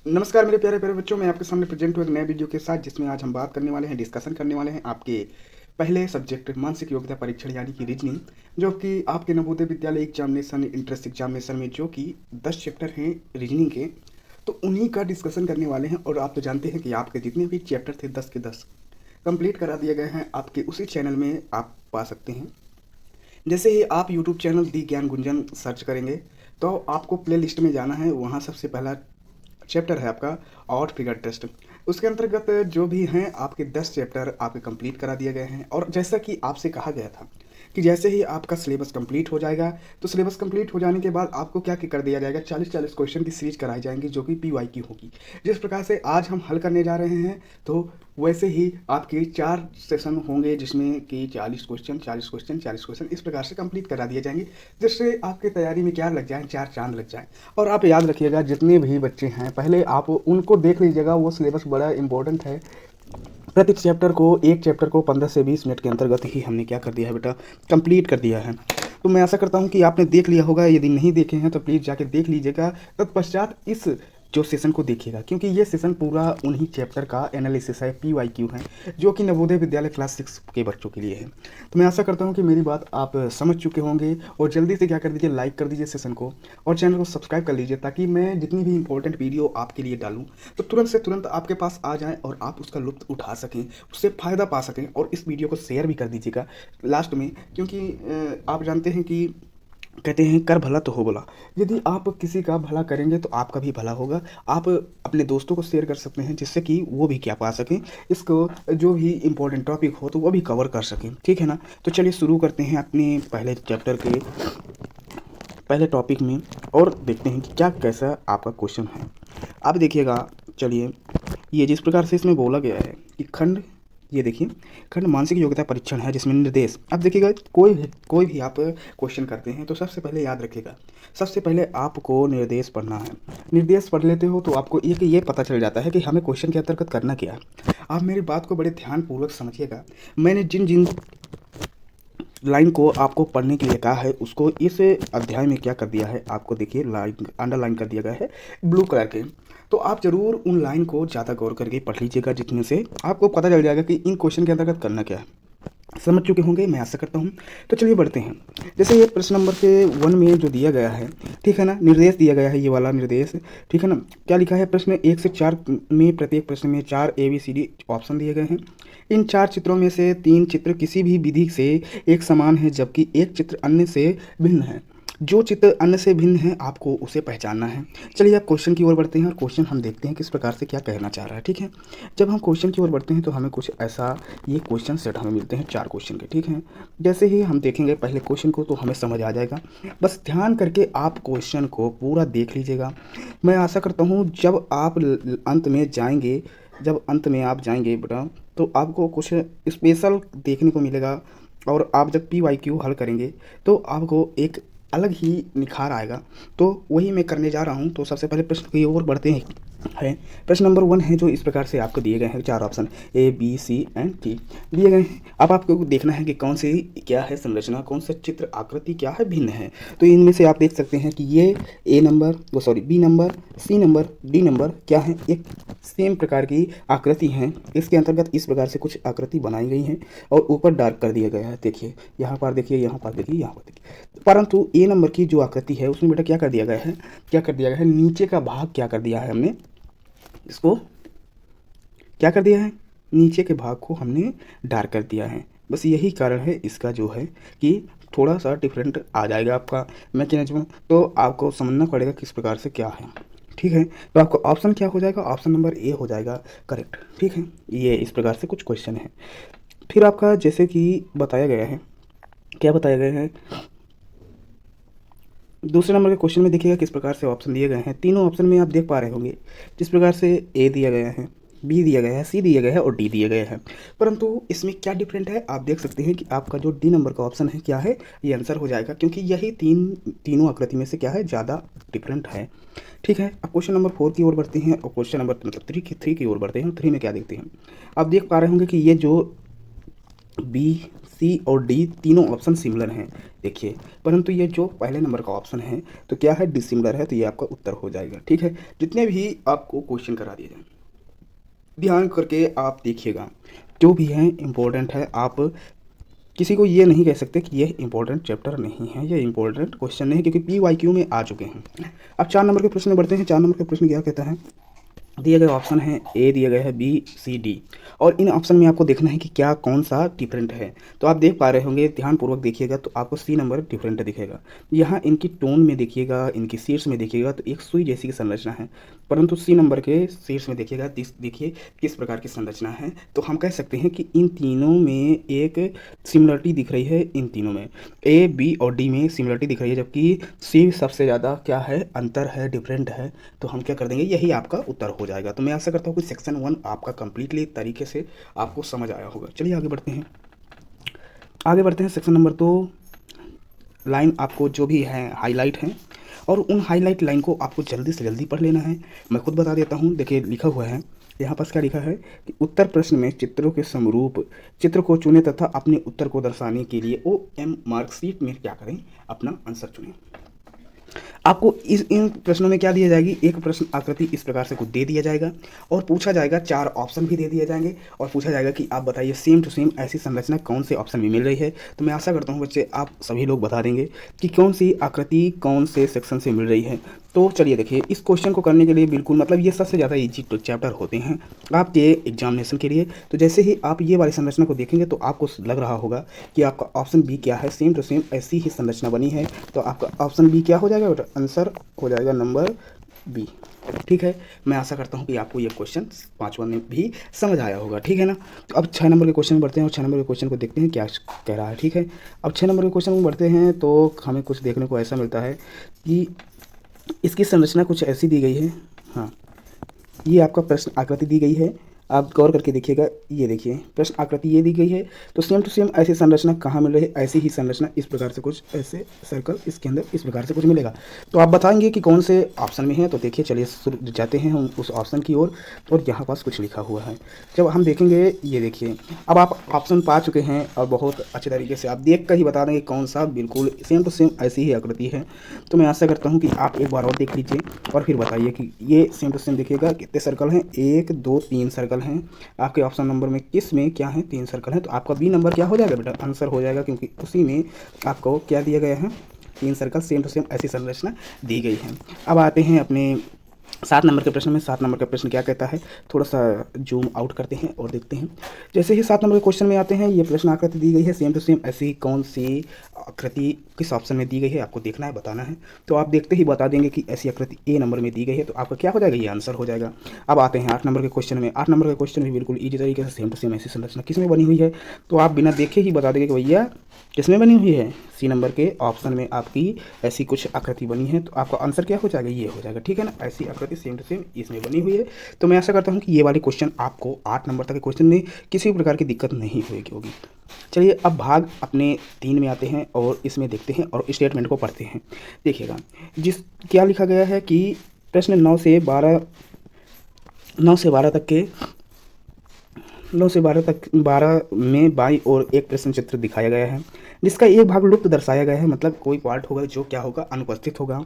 नमस्कार मेरे प्यारे प्यारे बच्चों, मैं आपके सामने प्रेजेंट हूँ एक नए वीडियो के साथ जिसमें आज हम बात करने वाले हैं, डिस्कशन करने वाले हैं आपके पहले सब्जेक्ट मानसिक योग्यता परीक्षण यानी कि रीजनिंग, जो कि आपके Navodaya Vidyalaya examination entrance examination में जो कि 10 चैप्टर हैं रीजनिंग के, तो उन्हीं का डिस्कशन करने वाले हैं। और आप तो जानते हैं कि आपके जितने भी चैप्टर थे 10 के 10 कंप्लीट करा दिए गए हैं, आपके उसी चैनल में आप पा सकते हैं। जैसे ही आप यूट्यूब चैनल दी ज्ञान गुंजन सर्च करेंगे तो आपको प्ले लिस्ट में जाना है। वहाँ सबसे पहला चैप्टर है आपका ऑड फिगर टेस्ट। उसके अंतर्गत जो भी हैं आपके 10 चैप्टर आपके कंप्लीट करा दिए गए हैं। और जैसा कि आपसे कहा गया था कि जैसे ही आपका सिलेबस कंप्लीट हो जाएगा, तो सिलेबस कंप्लीट हो जाने के बाद आपको क्या कर दिया जाएगा, 40-40 क्वेश्चन की सीरीज कराई जाएंगी जो कि पीवाई की होगी। जिस प्रकार से आज हम हल करने जा रहे हैं, तो वैसे ही आपके 4 सेशन होंगे जिसमें कि 40 क्वेश्चन 40 क्वेश्चन 40 क्वेश्चन इस प्रकार से कंप्लीट करा दिए जाएंगे, जिससे आपकी तैयारी में क्या लग जाए, 4 चांद लग जाए। और आप याद रखिएगा, जितने भी बच्चे हैं पहले आप उनको देख लीजिएगा, वो सिलेबस बड़ा इंपॉर्टेंट है। प्रति चैप्टर को, एक चैप्टर को 15 से 20 मिनट के अंतर्गत ही हमने क्या कर दिया है बेटा, कंप्लीट कर दिया है। तो मैं आशा करता हूँ कि आपने देख लिया होगा। यदि नहीं देखे हैं तो प्लीज़ जाके देख लीजिएगा, तत्पश्चात इस जो सेशन को देखिएगा, क्योंकि ये सेशन पूरा उन्हीं चैप्टर का एनालिसिस है, PYQ है, जो कि नवोदय विद्यालय क्लास 6 के बच्चों के लिए है। तो मैं आशा करता हूँ कि मेरी बात आप समझ चुके होंगे, और जल्दी से क्या कर दीजिए, लाइक कर दीजिए सेशन को, और चैनल को सब्सक्राइब कर लीजिए, ताकि मैं जितनी भी इंपॉर्टेंट वीडियो आपके लिए डालूँ तो तुरंत से तुरंत आपके पास आ जाए और आप उसका लुत्फ़ उठा सकें, उससे फ़ायदा पा सकें। और इस वीडियो को शेयर भी कर दीजिएगा लास्ट में, क्योंकि आप जानते हैं कि कहते हैं कर भला तो हो भला। यदि आप किसी का भला करेंगे तो आपका भी भला होगा। आप अपने दोस्तों को शेयर कर सकते हैं, जिससे कि वो भी क्या पा सकें, इसको जो भी इम्पोर्टेंट टॉपिक हो तो वो भी कवर कर सकें, ठीक है ना। तो चलिए शुरू करते हैं अपने पहले चैप्टर के पहले टॉपिक में, और देखते हैं कि क्या कैसा आपका क्वेश्चन है। आप देखिएगा, चलिए, ये जिस प्रकार से इसमें बोला गया है कि खंड, ये देखिए, खंड मानसिक योग्यता परीक्षण है जिसमें निर्देश। अब देखिएगा, कोई भी आप क्वेश्चन करते हैं तो सबसे पहले याद रखिएगा, सबसे पहले आपको निर्देश पढ़ना है। निर्देश पढ़ लेते हो तो आपको एक ये पता चल जाता है कि हमें क्वेश्चन के अंतर्गत करना क्या है। आप मेरी बात को बड़े ध्यानपूर्वक समझिएगा। मैंने जिन जिन लाइन को आपको पढ़ने के लिए कहा है, उसको इस अध्याय में क्या कर दिया है, आपको देखिए लाइन अंडरलाइन कर दिया गया है ब्लू कलर के। तो आप जरूर उन लाइन को ज़्यादा गौर करके पढ़ लीजिएगा, जिसमें से आपको पता चल जाएगा कि इन क्वेश्चन के अंतर्गत करना क्या है। समझ चुके होंगे, मैं आशा करता हूँ। तो चलिए बढ़ते हैं। जैसे ये प्रश्न नंबर के 1 में जो दिया गया है, ठीक है ना, निर्देश दिया गया है, ये वाला निर्देश, ठीक है ना। क्या लिखा है, प्रश्न 1 से 4 में प्रत्येक प्रश्न में 4 ABCD ऑप्शन दिए गए हैं। इन 4 चित्रों में से 3 चित्र किसी भी विधि से एक समान है, जबकि एक चित्र अन्य से भिन्न है। जो चित्र अन्य से भिन्न है आपको उसे पहचानना है। चलिए आप क्वेश्चन की ओर बढ़ते हैं, और क्वेश्चन हम देखते हैं किस प्रकार से क्या कहना चाह रहा है, ठीक है। जब हम क्वेश्चन की ओर बढ़ते हैं तो हमें कुछ ऐसा, ये क्वेश्चन सेट हमें मिलते हैं 4 क्वेश्चन के, ठीक है। जैसे ही हम देखेंगे पहले क्वेश्चन को तो हमें समझ आ जाएगा। बस ध्यान करके आप क्वेश्चन को पूरा देख लीजिएगा। मैं आशा करता हूँ जब आप अंत में जाएंगे, जब अंत में आप जाएंगे बेटा, तो आपको कुछ स्पेशल देखने को मिलेगा। और आप जब PYQ हल करेंगे तो आपको एक अलग ही निखार आएगा। तो वही मैं करने जा रहा हूँ। तो सबसे पहले प्रश्न की ओर बढ़ते हैं। प्रश्न नंबर 1 है, जो इस प्रकार से आपको दिए गए हैं, 4 option A B C and T दिए गए हैं। अब आपको देखना है कि कौन सी क्या है संरचना, कौन सा चित्र आकृति क्या है, भिन्न है। तो इनमें से आप देख सकते हैं कि ये B number, C number, D number क्या है, एक सेम प्रकार की आकृति हैं। इसके अंतर्गत इस प्रकार से कुछ आकृति बनाई गई हैं और ऊपर डार्क कर दिया गया है। देखिए यहाँ पर, देखिए यहाँ पर, देखिए यहाँ पर, देखिए। परंतु A नंबर की जो आकृति है उसमें बेटा क्या कर दिया गया है, क्या कर दिया गया है, नीचे का भाग क्या कर दिया है हमने, इसको क्या कर दिया है, नीचे के भाग को हमने डार्क कर दिया है। बस यही कारण है इसका, जो है कि थोड़ा सा डिफरेंट आ जाएगा आपका मैकेनिज्म। तो आपको समझना पड़ेगा किस प्रकार से क्या है, ठीक है। तो आपको ऑप्शन क्या हो जाएगा, ऑप्शन नंबर A हो जाएगा करेक्ट, ठीक है। ये इस प्रकार से कुछ क्वेश्चन है। फिर आपका जैसे कि बताया गया है, क्या बताया गया है, दूसरे नंबर के क्वेश्चन में देखिएगा किस प्रकार से ऑप्शन दिए गए हैं। तीनों ऑप्शन में आप देख पा रहे होंगे जिस प्रकार से A दिया गया है, B दिया गया है, C दिया गया है और D दिया गया है। परंतु इसमें क्या डिफरेंट है, आप देख सकते हैं कि आपका जो D नंबर का ऑप्शन है क्या है, ये आंसर हो जाएगा, क्योंकि यही तीनों आकृति में से क्या है, ज़्यादा डिफरेंट है, ठीक है। अब क्वेश्चन नंबर 4 की ओर बढ़ते हैं, और क्वेश्चन नंबर मतलब 3 की ओर बढ़ते हैं। 3 में क्या देखते हैं, आप देख पा रहे होंगे कि ये जो B सी और डी तीनों ऑप्शन सिमिलर हैं देखिए, परंतु ये जो पहले नंबर का ऑप्शन है तो क्या है, डिसिमिलर है, तो ये आपका उत्तर हो जाएगा। ठीक है, जितने भी आपको क्वेश्चन करा दिए जाए ध्यान करके आप देखिएगा, जो भी है इम्पोर्टेंट है। आप किसी को ये नहीं कह सकते कि यह इंपॉर्टेंट चैप्टर नहीं है, ये इंपॉर्टेंट क्वेश्चन नहीं है, क्योंकि PYQ में आ चुके हैं। अब 4 नंबर के प्रश्न में बढ़ते हैं। 4 नंबर के प्रश्न क्या कहता है, दिए गए ऑप्शन है ए, दिया गया है बी, सी, डी, और इन ऑप्शन में आपको देखना है कि क्या कौन सा डिफरेंट है। तो आप देख पा रहे होंगे, ध्यानपूर्वक देखिएगा तो आपको सी नंबर डिफरेंट दिखेगा। यहाँ इनकी टोन में देखिएगा, इनकी सीट्स में देखिएगा तो एक सुई जैसी की संरचना है, परंतु सी नंबर के सीट्स में देखिएगा, देखिए किस प्रकार की संरचना है। तो हम कह सकते हैं कि इन तीनों में एक सिमिलरिटी दिख रही है, इन तीनों में ए, बी और डी में सिमिलरिटी दिख रही है, जबकि सी सबसे ज़्यादा क्या है, अंतर है, डिफरेंट है। तो हम क्या कर देंगे, यही आपका उत्तर हो जाएगा। तो मैं आशा करता हूँ कि सेक्शन 1 आपका कंप्लीटली तरीके से आपको समझ आया होगा। चलिए आगे बढ़ते हैं। आगे बढ़ते हैं सेक्शन नंबर 2। लाइन आपको जो भी है हाईलाइट है, और उन हाईलाइट लाइन को आपको जल्दी से जल्दी पढ़ लेना है। मैं खुद बता देता हूँ, देखिए लिखा हुआ है यहाँ पास, क्या लिखा है कि उत्तर प्रश्न में चित्रों के समरूप चित्र को चुनें तथा अपने उत्तर को दर्शाने के लिए OM मार्कशीट में क्या करें, अपना आंसर चुनें। आपको इन प्रश्नों में क्या दिया जाएगी, एक प्रश्न आकृति इस प्रकार से कुछ दे दिया जाएगा और पूछा जाएगा, 4 ऑप्शन भी दे दिए जाएंगे और पूछा जाएगा कि आप बताइए सेम टू सेम ऐसी संरचना कौन से ऑप्शन में मिल रही है। तो मैं आशा करता हूँ बच्चे आप सभी लोग बता देंगे कि कौन सी आकृति कौन से सेक्शन से मिल रही है। तो चलिए देखिए, इस क्वेश्चन को करने के लिए बिल्कुल मतलब ये सबसे ज़्यादा ईजी चैप्टर होते हैं आपके एग्जामिनेशन के लिए। तो जैसे ही आप ये वाली संरचना को देखेंगे तो आपको लग रहा होगा कि आपका ऑप्शन बी क्या है, सेम टू सेम ऐसी ही संरचना बनी है। तो आपका ऑप्शन बी क्या हो जाएगा बेटा, आंसर हो जाएगा नंबर बी। ठीक है, मैं आशा करता हूँ कि आपको ये क्वेश्चन 5वां में भी समझ आया होगा। ठीक है ना। तो अब 6 नंबर के क्वेश्चन में बढ़ते हैं और 6 नंबर के क्वेश्चन को देखते हैं क्या कह रहा है। ठीक है, अब 6 नंबर के क्वेश्चन में बढ़ते हैं तो हमें कुछ देखने को ऐसा मिलता है कि इसकी संरचना कुछ ऐसी दी गई है। हाँ, ये आपका प्रश्न आकृति दी गई है, आप गौर करके देखिएगा। ये देखिए प्रश्न आकृति ये दी गई है, तो सेम टू सेम ऐसी संरचना कहाँ मिल रही है, ऐसी ही संरचना इस प्रकार से कुछ ऐसे सर्कल इसके अंदर इस प्रकार से कुछ मिलेगा। तो आप बताएंगे कि कौन से ऑप्शन में है। तो देखिए चलिए जाते हैं हम उस ऑप्शन की ओर, और यहाँ पास कुछ लिखा हुआ है। जब हम देखेंगे, ये देखिए अब आप ऑप्शन पा चुके हैं और बहुत अच्छे तरीके से आप देख कर ही बता देंगे कौन सा बिल्कुल सेम टू सेम ऐसी ही आकृति है। तो मैं आशा करता हूँ कि आप एक बार और देख लीजिए और फिर बताइए कि ये सेम टू सेम देखिएगा कितने सर्कल हैं, 1 2 3 सर्कल हैं। आपके ऑप्शन नंबर में किस में क्या है, 3 सर्कल हैं। तो आपका बी नंबर क्या हो जाएगा बेटा, आंसर हो जाएगा, क्योंकि उसी में आपको क्या दिया गया है, 3 सर्कल सेम टू सेम ऐसी संरचना दी गई है। अब आते हैं अपने 7 नंबर के प्रश्न में। 7 नंबर का प्रश्न क्या कहता है, थोड़ा सा जूम आउट करते हैं और देखते हैं। जैसे ही 7 नंबर के क्वेश्चन में आते हैं, ये प्रश्न आकृति दी गई है सेम टू सेम ऐसी कौन सी आकृति किस ऑप्शन में दी गई है, आपको देखना है, बताना है। तो आप देखते ही बता देंगे कि ऐसी आकृति ए नंबर में दी गई है, तो आपका क्या हो जाएगा, ये आंसर हो जाएगा। अब आते हैं 8 नंबर के क्वेश्चन में। 8 नंबर का क्वेश्चन भी बिल्कुल ईजी तरीके से सेम टू सेम ऐसी संरचना किस में बनी हुई है, तो आप बिना देखे ही बता देंगे कि भैया किसमें बनी हुई है, सी नंबर के ऑप्शन में आपकी ऐसी कुछ आकृति बनी है। तो आपका आंसर क्या हो जाएगा, ये हो जाएगा। ठीक है ना, ऐसी आकृति सेम टू सेम इसमें बनी हुई है। तो मैं आशा करता हूँ कि ये वाले क्वेश्चन आपको 8 नंबर तक के क्वेश्चन में किसी भी प्रकार की दिक्कत नहीं होगी। चलिए अब भाग अपने 3 में आते हैं और इसमें देखते हैं और स्टेटमेंट को पढ़ते हैं। देखिएगा क्या लिखा गया है कि प्रश्न 9 से 12 12 में बाईं ओर एक प्रश्न चित्र दिखाया गया है, जिसका एक भाग लुप्त दर्शाया गया है, मतलब कोई पार्ट होगा जो क्या होगा, अनुपस्थित होगा।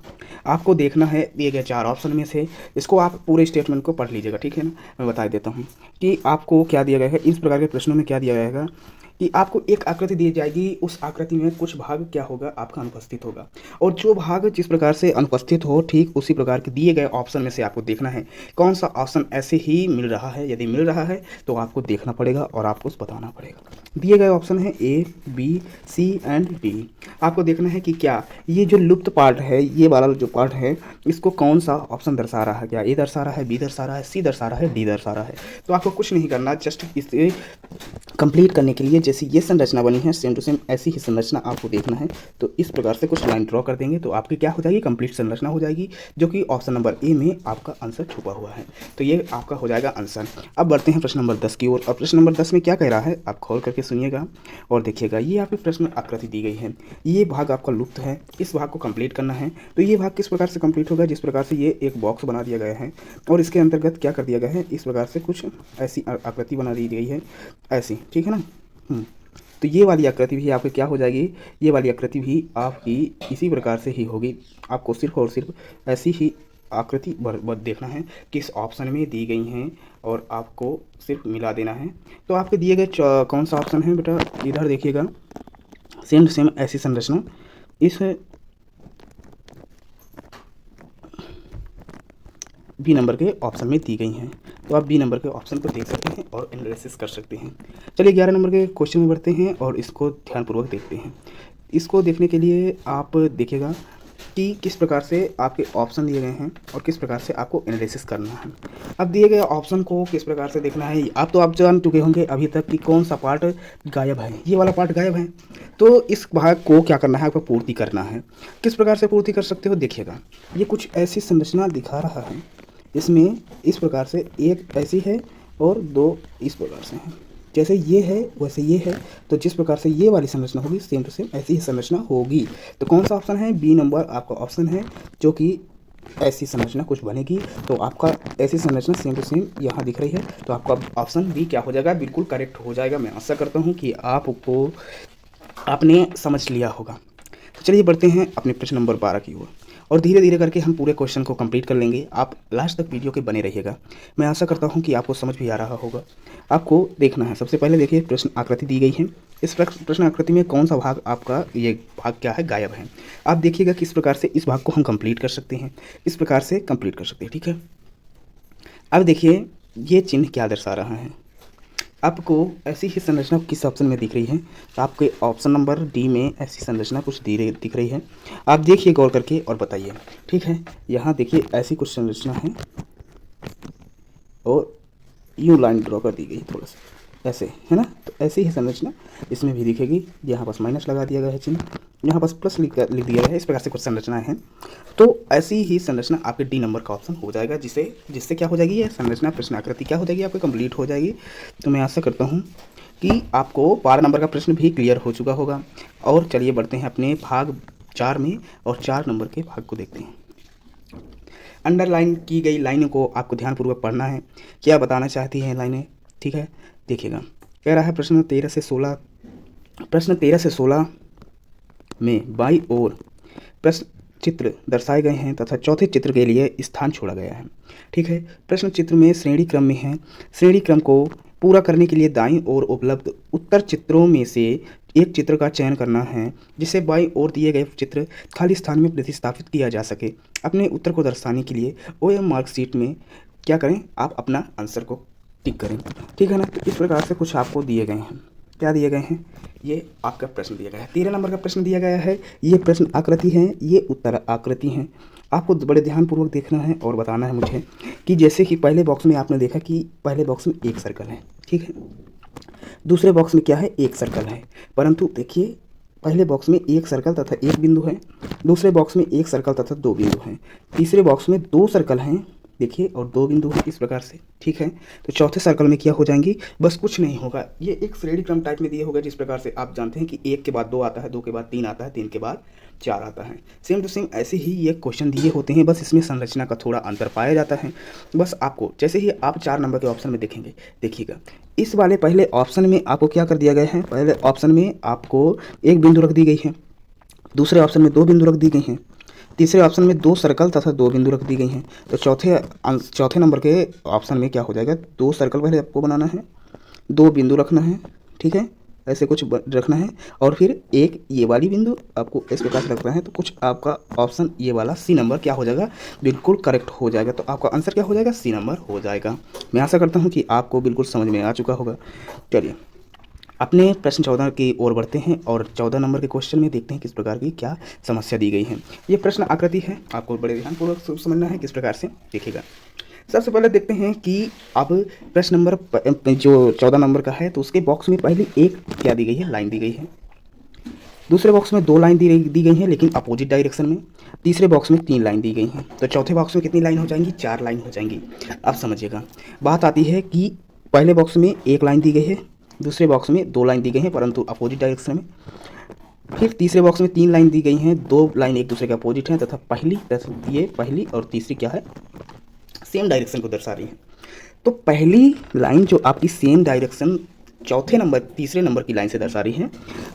आपको देखना है दिए गए 4 ऑप्शन में से, इसको आप पूरे स्टेटमेंट को पढ़ लीजिएगा। ठीक है ना, मैं बता देता हूँ कि आपको क्या दिया गया है। इस प्रकार के प्रश्नों में क्या दिया गया है कि आपको एक आकृति दी जाएगी, उस आकृति में कुछ भाग क्या होगा, आपका अनुपस्थित होगा, और जो भाग जिस प्रकार से अनुपस्थित हो ठीक उसी प्रकार के दिए गए ऑप्शन में से आपको देखना है कौन सा ऑप्शन ऐसे ही मिल रहा है। यदि मिल रहा है तो आपको देखना पड़ेगा और आपको बताना पड़ेगा। दिए गए ऑप्शन है ए, बी, सी एंड डी। आपको देखना है कि क्या ये जो लुप्त पार्ट है, ये वाला जो पार्ट है, इसको कौन सा ऑप्शन दर्शा रहा है, क्या ए दर्शा रहा है, बी दर्शा रहा है, सी दर्शा रहा है, डी दर्शा रहा है। तो आपको कुछ नहीं करना, जस्ट इसे कंप्लीट करने के लिए जैसी ये संरचना बनी है सेम टू सेम ऐसी ही संरचना आपको देखना है। तो इस प्रकार से कुछ लाइन ड्रॉ कर देंगे तो आपकी क्या हो जाएगी, कंप्लीट संरचना हो जाएगी, जो कि ऑप्शन नंबर ए में आपका आंसर छुपा हुआ है। तो ये आपका हो जाएगा आंसर। अब बढ़ते हैं प्रश्न नंबर 10 की ओर। और प्रश्न नंबर 10 में क्या कह रहा है, आप खोल करके सुनिएगा और देखिएगा। ये आपके प्रश्न आकृति दी गई है, ये भाग आपका लुप्त है, इस भाग को कंप्लीट करना है। तो ये भाग किस प्रकार से कंप्लीट होगा, जिस प्रकार से ये एक बॉक्स बना दिया गया है और इसके अंतर्गत क्या कर दिया गया है, इस प्रकार से कुछ ऐसी आकृति बना दी गई है ऐसी। ठीक है ना। तो ये वाली आकृति भी आपकी क्या हो जाएगी, ये वाली आकृति भी आपकी इसी प्रकार से ही होगी। आपको सिर्फ और सिर्फ ऐसी ही आकृति देखना है किस ऑप्शन में दी गई हैं और आपको सिर्फ मिला देना है। तो आपके दिए गए कौन सा ऑप्शन है बेटा, इधर देखिएगा, सेम टू सेम ऐसी संरचना इस बी नंबर के ऑप्शन में दी गई हैं। तो आप बी नंबर के ऑप्शन को देख सकते हैं और एनालिसिस कर सकते हैं। चलिए 11 नंबर के क्वेश्चन में बढ़ते हैं और इसको ध्यानपूर्वक देखते हैं। इसको देखने के लिए आप देखिएगा कि किस प्रकार से आपके ऑप्शन दिए गए हैं और किस प्रकार से आपको एनालिसिस करना है। अब दिए गए ऑप्शन को किस प्रकार से देखना है, आप जान चुके होंगे अभी तक कि कौन सा पार्ट गायब है, ये वाला पार्ट गायब है। तो इस भाग को क्या करना है, आपको पूर्ति करना है। किस प्रकार से पूर्ति कर सकते हो, देखिएगा ये कुछ ऐसी संरचना दिखा रहा है, इसमें इस प्रकार से एक ऐसी है और दो इस प्रकार से हैं। जैसे ये है वैसे ये है, तो जिस प्रकार से ये वाली संरचना होगी सेम टू सेम ऐसी ही संरचना होगी। तो कौन सा ऑप्शन है, बी नंबर आपका ऑप्शन है, जो कि ऐसी संरचना कुछ बनेगी। तो आपका ऐसी संरचना सेम टू सेम यहाँ दिख रही है, तो आपका ऑप्शन बी क्या हो जाएगा, बिल्कुल करेक्ट हो जाएगा। मैं आशा करता हूँ कि आपने समझ लिया होगा। तो चलिए बढ़ते हैं अपने प्रश्न नंबर 12 की ओर और धीरे धीरे करके हम पूरे क्वेश्चन को कंप्लीट कर लेंगे। आप लास्ट तक वीडियो के बने रहिएगा। मैं आशा करता हूं कि आपको समझ भी आ रहा होगा। आपको देखना है, सबसे पहले देखिए प्रश्न आकृति दी गई है। इस प्रश्न आकृति में कौन सा भाग आपका, ये भाग क्या है, गायब है। आप देखिएगा किस प्रकार से इस भाग को हम कंप्लीट कर सकते हैं, इस प्रकार से कंप्लीट कर सकते हैं, ठीक है। अब देखिए ये चिन्ह क्या दर्शा रहा है। आपको ऐसी ही संरचना किस ऑप्शन में दिख रही है, तो आपके ऑप्शन नंबर डी में ऐसी संरचना कुछ दिख रही है। आप देखिए गौर करके और बताइए, ठीक है। यहाँ देखिए ऐसी कुछ संरचना है और यूँ लाइन ड्रॉ कर दी गई थोड़ा सा ऐसे, है ना। तो ऐसी ही संरचना इसमें भी दिखेगी। यहाँ पास माइनस लगा दिया गया है चिन्ह, यहाँ पास प्लस लिख दिया गया है। इस प्रकार से कुछ संरचनाएं हैं। तो ऐसी ही संरचना आपके डी नंबर का ऑप्शन हो जाएगा, जिससे क्या हो जाएगी, ये संरचना प्रश्न आकृति क्या हो जाएगी, आपको कंप्लीट हो जाएगी। तो मैं आशा करता हूँ कि आपको 12 नंबर का प्रश्न भी क्लियर हो चुका होगा। और चलिए बढ़ते हैं अपने भाग 4 में और 4 नंबर के भाग को देखते हैं। अंडरलाइन की गई लाइनों को आपको ध्यानपूर्वक पढ़ना है, क्या बताना चाहती हैं लाइनें, ठीक है। देखिएगा, कह रहा है प्रश्न 13 से 16 में बाईं ओर प्रश्न चित्र दर्शाए गए हैं तथा चौथे चित्र के लिए स्थान छोड़ा गया है, ठीक है। प्रश्न चित्र में श्रेणी क्रम में है। श्रेणी क्रम को पूरा करने के लिए दाईं ओर उपलब्ध उत्तर चित्रों में से एक चित्र का चयन करना है, जिसे बाईं ओर दिए गए चित्र खाली स्थान में प्रतिस्थापित किया जा सके। अपने उत्तर को दर्शाने के लिए ओएम मार्कशीट में क्या करें, आप अपना आंसर को टिक करें, ठीक है ना। तो इस प्रकार से कुछ आपको दिए गए हैं। क्या दिए गए हैं, ये आपका प्रश्न दिया गया है। 13 नंबर का प्रश्न दिया गया है। ये प्रश्न आकृति है, ये उत्तर आकृति हैं। आपको बड़े ध्यानपूर्वक देखना है और बताना है मुझे कि जैसे कि पहले बॉक्स में आपने देखा कि पहले बॉक्स में एक सर्कल है, ठीक है। दूसरे बॉक्स में क्या है, एक सर्कल है। परंतु देखिए पहले बॉक्स में एक सर्कल तथा एक बिंदु है, दूसरे बॉक्स में एक सर्कल तथा दो बिंदु हैं, तीसरे बॉक्स में दो सर्कल हैं, देखिए, और दो बिंदु हैं, इस प्रकार से, ठीक है। तो चौथे सर्कल में क्या हो जाएंगी, बस कुछ नहीं होगा। ये एक श्रेणी क्रम टाइप में दिए होगा, जिस प्रकार से आप जानते हैं कि एक के बाद दो आता है, दो के बाद तीन आता है, तीन के बाद चार आता है। सेम टू सेम ऐसे ही ये क्वेश्चन दिए होते हैं, बस इसमें संरचना का थोड़ा अंतर पाया जाता है। बस आपको जैसे ही आप 4 नंबर के ऑप्शन में देखेंगे, देखिएगा इस वाले पहले ऑप्शन में आपको क्या कर दिया गया है, पहले ऑप्शन में आपको एक बिंदु रख दी गई है, दूसरे ऑप्शन में दो बिंदु रख दी गई हैं, तीसरे ऑप्शन में दो सर्कल तथा दो बिंदु रख दी गई हैं। तो चौथे नंबर के ऑप्शन में क्या हो जाएगा, दो सर्कल पहले आपको बनाना है, दो बिंदु रखना है, ठीक है, ऐसे कुछ रखना है, और फिर एक ये वाली बिंदु आपको इस प्रकार से रखना है। तो कुछ आपका ऑप्शन ये वाला सी नंबर क्या हो जाएगा, बिल्कुल करेक्ट हो जाएगा। तो आपका आंसर क्या हो जाएगा, सी नंबर हो जाएगा। मैं आशा करता हूँ कि आपको बिल्कुल समझ में आ चुका होगा। चलिए अपने प्रश्न 14 की ओर बढ़ते हैं और 14 नंबर के क्वेश्चन में देखते हैं किस प्रकार की क्या समस्या दी गई है। ये प्रश्न आकृति है, आपको बड़े ध्यानपूर्वक समझना है किस प्रकार से। देखिएगा, सबसे पहले देखते हैं कि अब प्रश्न नंबर जो 14 नंबर का है, तो उसके बॉक्स में पहले एक क्या दी गई है, लाइन दी गई है। दूसरे बॉक्स में दो लाइन दी गई हैं, लेकिन अपोजिट डायरेक्शन में। तीसरे बॉक्स में 3 लाइन दी गई हैं। तो चौथे बॉक्स में कितनी लाइन हो जाएंगी, 4 लाइन हो जाएंगी। अब समझिएगा, बात आती है कि पहले बॉक्स में एक लाइन दी गई है, दूसरे बॉक्स में 2 लाइन दी गई हैं परंतु अपोजिट डायरेक्शन में। फिर तीसरे बॉक्स में 3 लाइन दी गई हैं, 2 लाइन एक दूसरे के अपोजिट हैं तथा पहली और तीसरी क्या है, सेम डायरेक्शन को दर्शा रही है। तो पहली लाइन जो आपकी सेम डायरेक्शन चौथे नंबर तीसरे नंबर की लाइन से दर्शा रही है,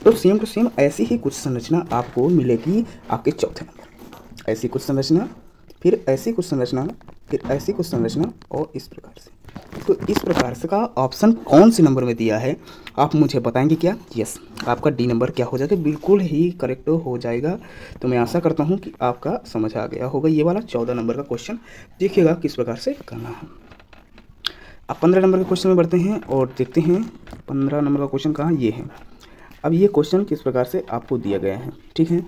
तो सेम टू सेम ऐसी ही कुछ संरचना आपको मिलेगी आपके चौथे नंबर। ऐसी कुछ संरचना, फिर ऐसी कुछ संरचना, फिर ऐसी कुछ संरचना और इस प्रकार से। तो इस प्रकार से का ऑप्शन कौन से नंबर में दिया है आप मुझे बताएंगे क्या? यस, आपका डी नंबर क्या हो जाएगा? बिल्कुल ही करेक्ट हो जाएगा। तो मैं आशा करता हूँ कि आपका समझ आ गया होगा ये वाला 14 नंबर का क्वेश्चन। देखिएगा किस प्रकार से करना है। अब 15 नंबर के क्वेश्चन में बढ़ते हैं और देखते हैं 15 नंबर का क्वेश्चन कहाँ, ये है। अब ये क्वेश्चन किस प्रकार से आपको दिया गया है, ठीक है।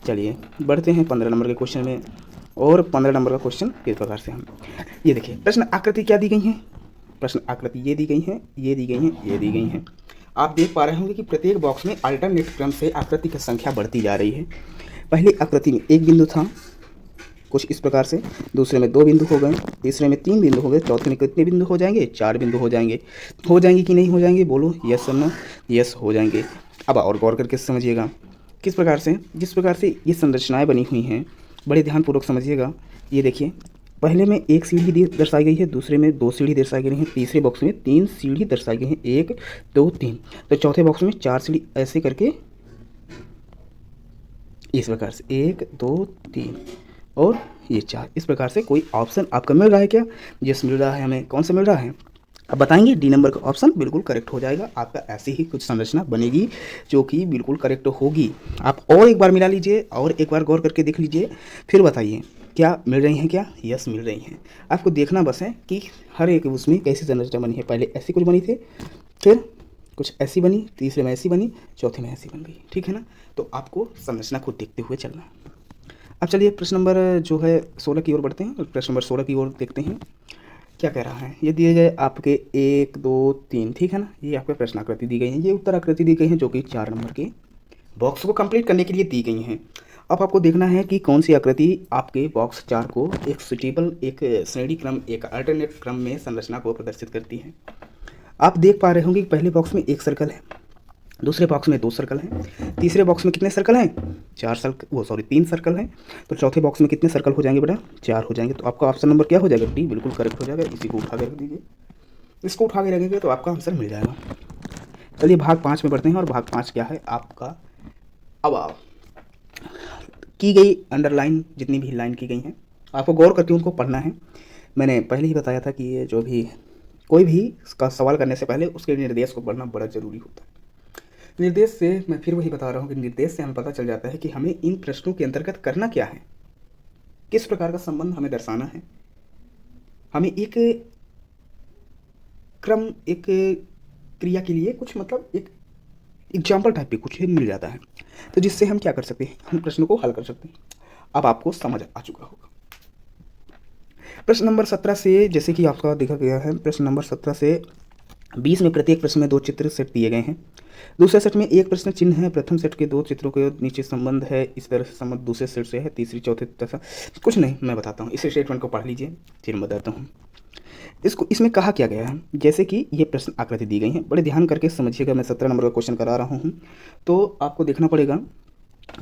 चलिए बढ़ते हैं 15 नंबर के क्वेश्चन में। और 15 नंबर का क्वेश्चन किस प्रकार से हम ये देखिए, प्रश्न आकृति क्या दी गई है? प्रश्न आकृति ये दी गई है, ये दी गई है, ये दी गई है। आप देख पा रहे होंगे कि प्रत्येक बॉक्स में अल्टरनेट क्रम से आकृति की संख्या बढ़ती जा रही है। पहली आकृति में एक बिंदु था कुछ इस प्रकार से, दूसरे में 2 बिंदु हो गए, तीसरे में 3 बिंदु हो गए, चौथे में कितने बिंदु हो जाएंगे? 4 बिंदु हो जाएंगे। हो जाएंगे कि नहीं हो जाएंगे? बोलो यस और नो। यस हो जाएंगे। अब और गौर करके समझिएगा किस प्रकार से, जिस प्रकार से ये संरचनाएं बनी हुई हैं, बड़े ध्यानपूर्वक समझिएगा। ये देखिए, पहले में एक सीढ़ी दर्शाई गई है, दूसरे में 2 सीढ़ी दर्शाई गई हैं, तीसरे बॉक्स में 3 सीढ़ी दर्शाई गई हैं, 1 2 3, तो चौथे बॉक्स में 4 सीढ़ी ऐसे करके इस प्रकार से 1 2 3 और ये 4। इस प्रकार से कोई ऑप्शन आपका मिल रहा है क्या? यस मिल रहा है हमें। कौन सा मिल रहा है? अब बताएंगे। डी नंबर का ऑप्शन बिल्कुल करेक्ट हो जाएगा आपका। ऐसी ही कुछ संरचना बनेगी जो कि बिल्कुल करेक्ट होगी। आप और एक बार मिला लीजिए और एक बार गौर करके देख लीजिए, फिर बताइए क्या मिल रही हैं क्या? यस मिल रही हैं। आपको देखना बस है कि हर एक उसमें कैसी संरचना बनी है। पहले ऐसी कुछ बनी थी, फिर कुछ ऐसी बनी, तीसरे में ऐसी बनी, चौथे में ऐसी बन गई, ठीक है ना। तो आपको संरचना को देखते हुए चलना है। अब चलिए प्रश्न नंबर जो है 16 की ओर बढ़ते हैं। प्रश्न नंबर 16 की ओर देखते हैं क्या कह रहा है। ये दिए गए आपके 1 2 3, ठीक है ना। ये आपके प्रश्न आकृति दी गई है, ये उत्तर आकृति दी गई है जो कि 4 नंबर के बॉक्स को कंप्लीट करने के लिए दी गई हैं। अब आपको देखना है कि कौन सी आकृति आपके बॉक्स 4 को एक सुटेबल, एक श्रेणी क्रम, एक अल्टरनेट क्रम में संरचना को प्रदर्शित करती है। आप देख पा रहे होंगे कि पहले बॉक्स में 1 सर्कल है, दूसरे बॉक्स में 2 सर्कल हैं, तीसरे बॉक्स में कितने सर्कल हैं? 3 सर्कल हैं। तो चौथे बॉक्स में कितने सर्कल हो जाएंगे बेटा? 4 हो जाएंगे। तो आपका ऑप्शन नंबर क्या हो जाएगा? डी बिल्कुल करेक्ट हो जाएगा। इसी को उठा के रख दीजिए, इसको उठा के रखेंगे तो आपका आंसर मिल जाएगा। चलिए भाग 5 में बढ़ते हैं। और भाग 5 क्या है आपका? अब की गई अंडरलाइन जितनी भी लाइन की गई हैं आपको गौर करके उनको पढ़ना है। मैंने पहले ही बताया था कि ये जो भी कोई भी इसका सवाल करने से पहले उसके निर्देश को पढ़ना बड़ा ज़रूरी होता है। निर्देश से मैं फिर वही बता रहा हूँ कि निर्देश से हमें पता चल जाता है कि हमें इन प्रश्नों के अंतर्गत करना क्या है, किस प्रकार का संबंध हमें दर्शाना है। हमें एक क्रम, एक क्रिया के लिए कुछ मतलब एक एग्जाम्पल टाइप पे कुछ मिल जाता है, तो जिससे हम क्या कर सकते हैं, हम प्रश्न को हल कर सकते हैं। अब आपको समझ आ चुका होगा। प्रश्न नंबर 17 से जैसे कि आपका देखा गया है, प्रश्न नंबर 17 से 20 में प्रत्येक प्रश्न में 2 चित्र सेट दिए गए हैं। दूसरे सेट में एक प्रश्न चिन्ह है, प्रथम सेट के 2 चित्रों के नीचे संबंध है, इस तरह से संबंध दूसरे सेट से है, तीसरी चौथे तथा कुछ नहीं, मैं बताता हूँ। इस स्टेटमेंट को पढ़ लीजिए फिर मैं बताता हूँ। इसमें कहा क्या गया है, जैसे कि ये प्रश्न आकृति दी गई है, बड़े ध्यान करके समझिएगा। मैं 17 नंबर का क्वेश्चन करा रहा हूँ, तो आपको देखना पड़ेगा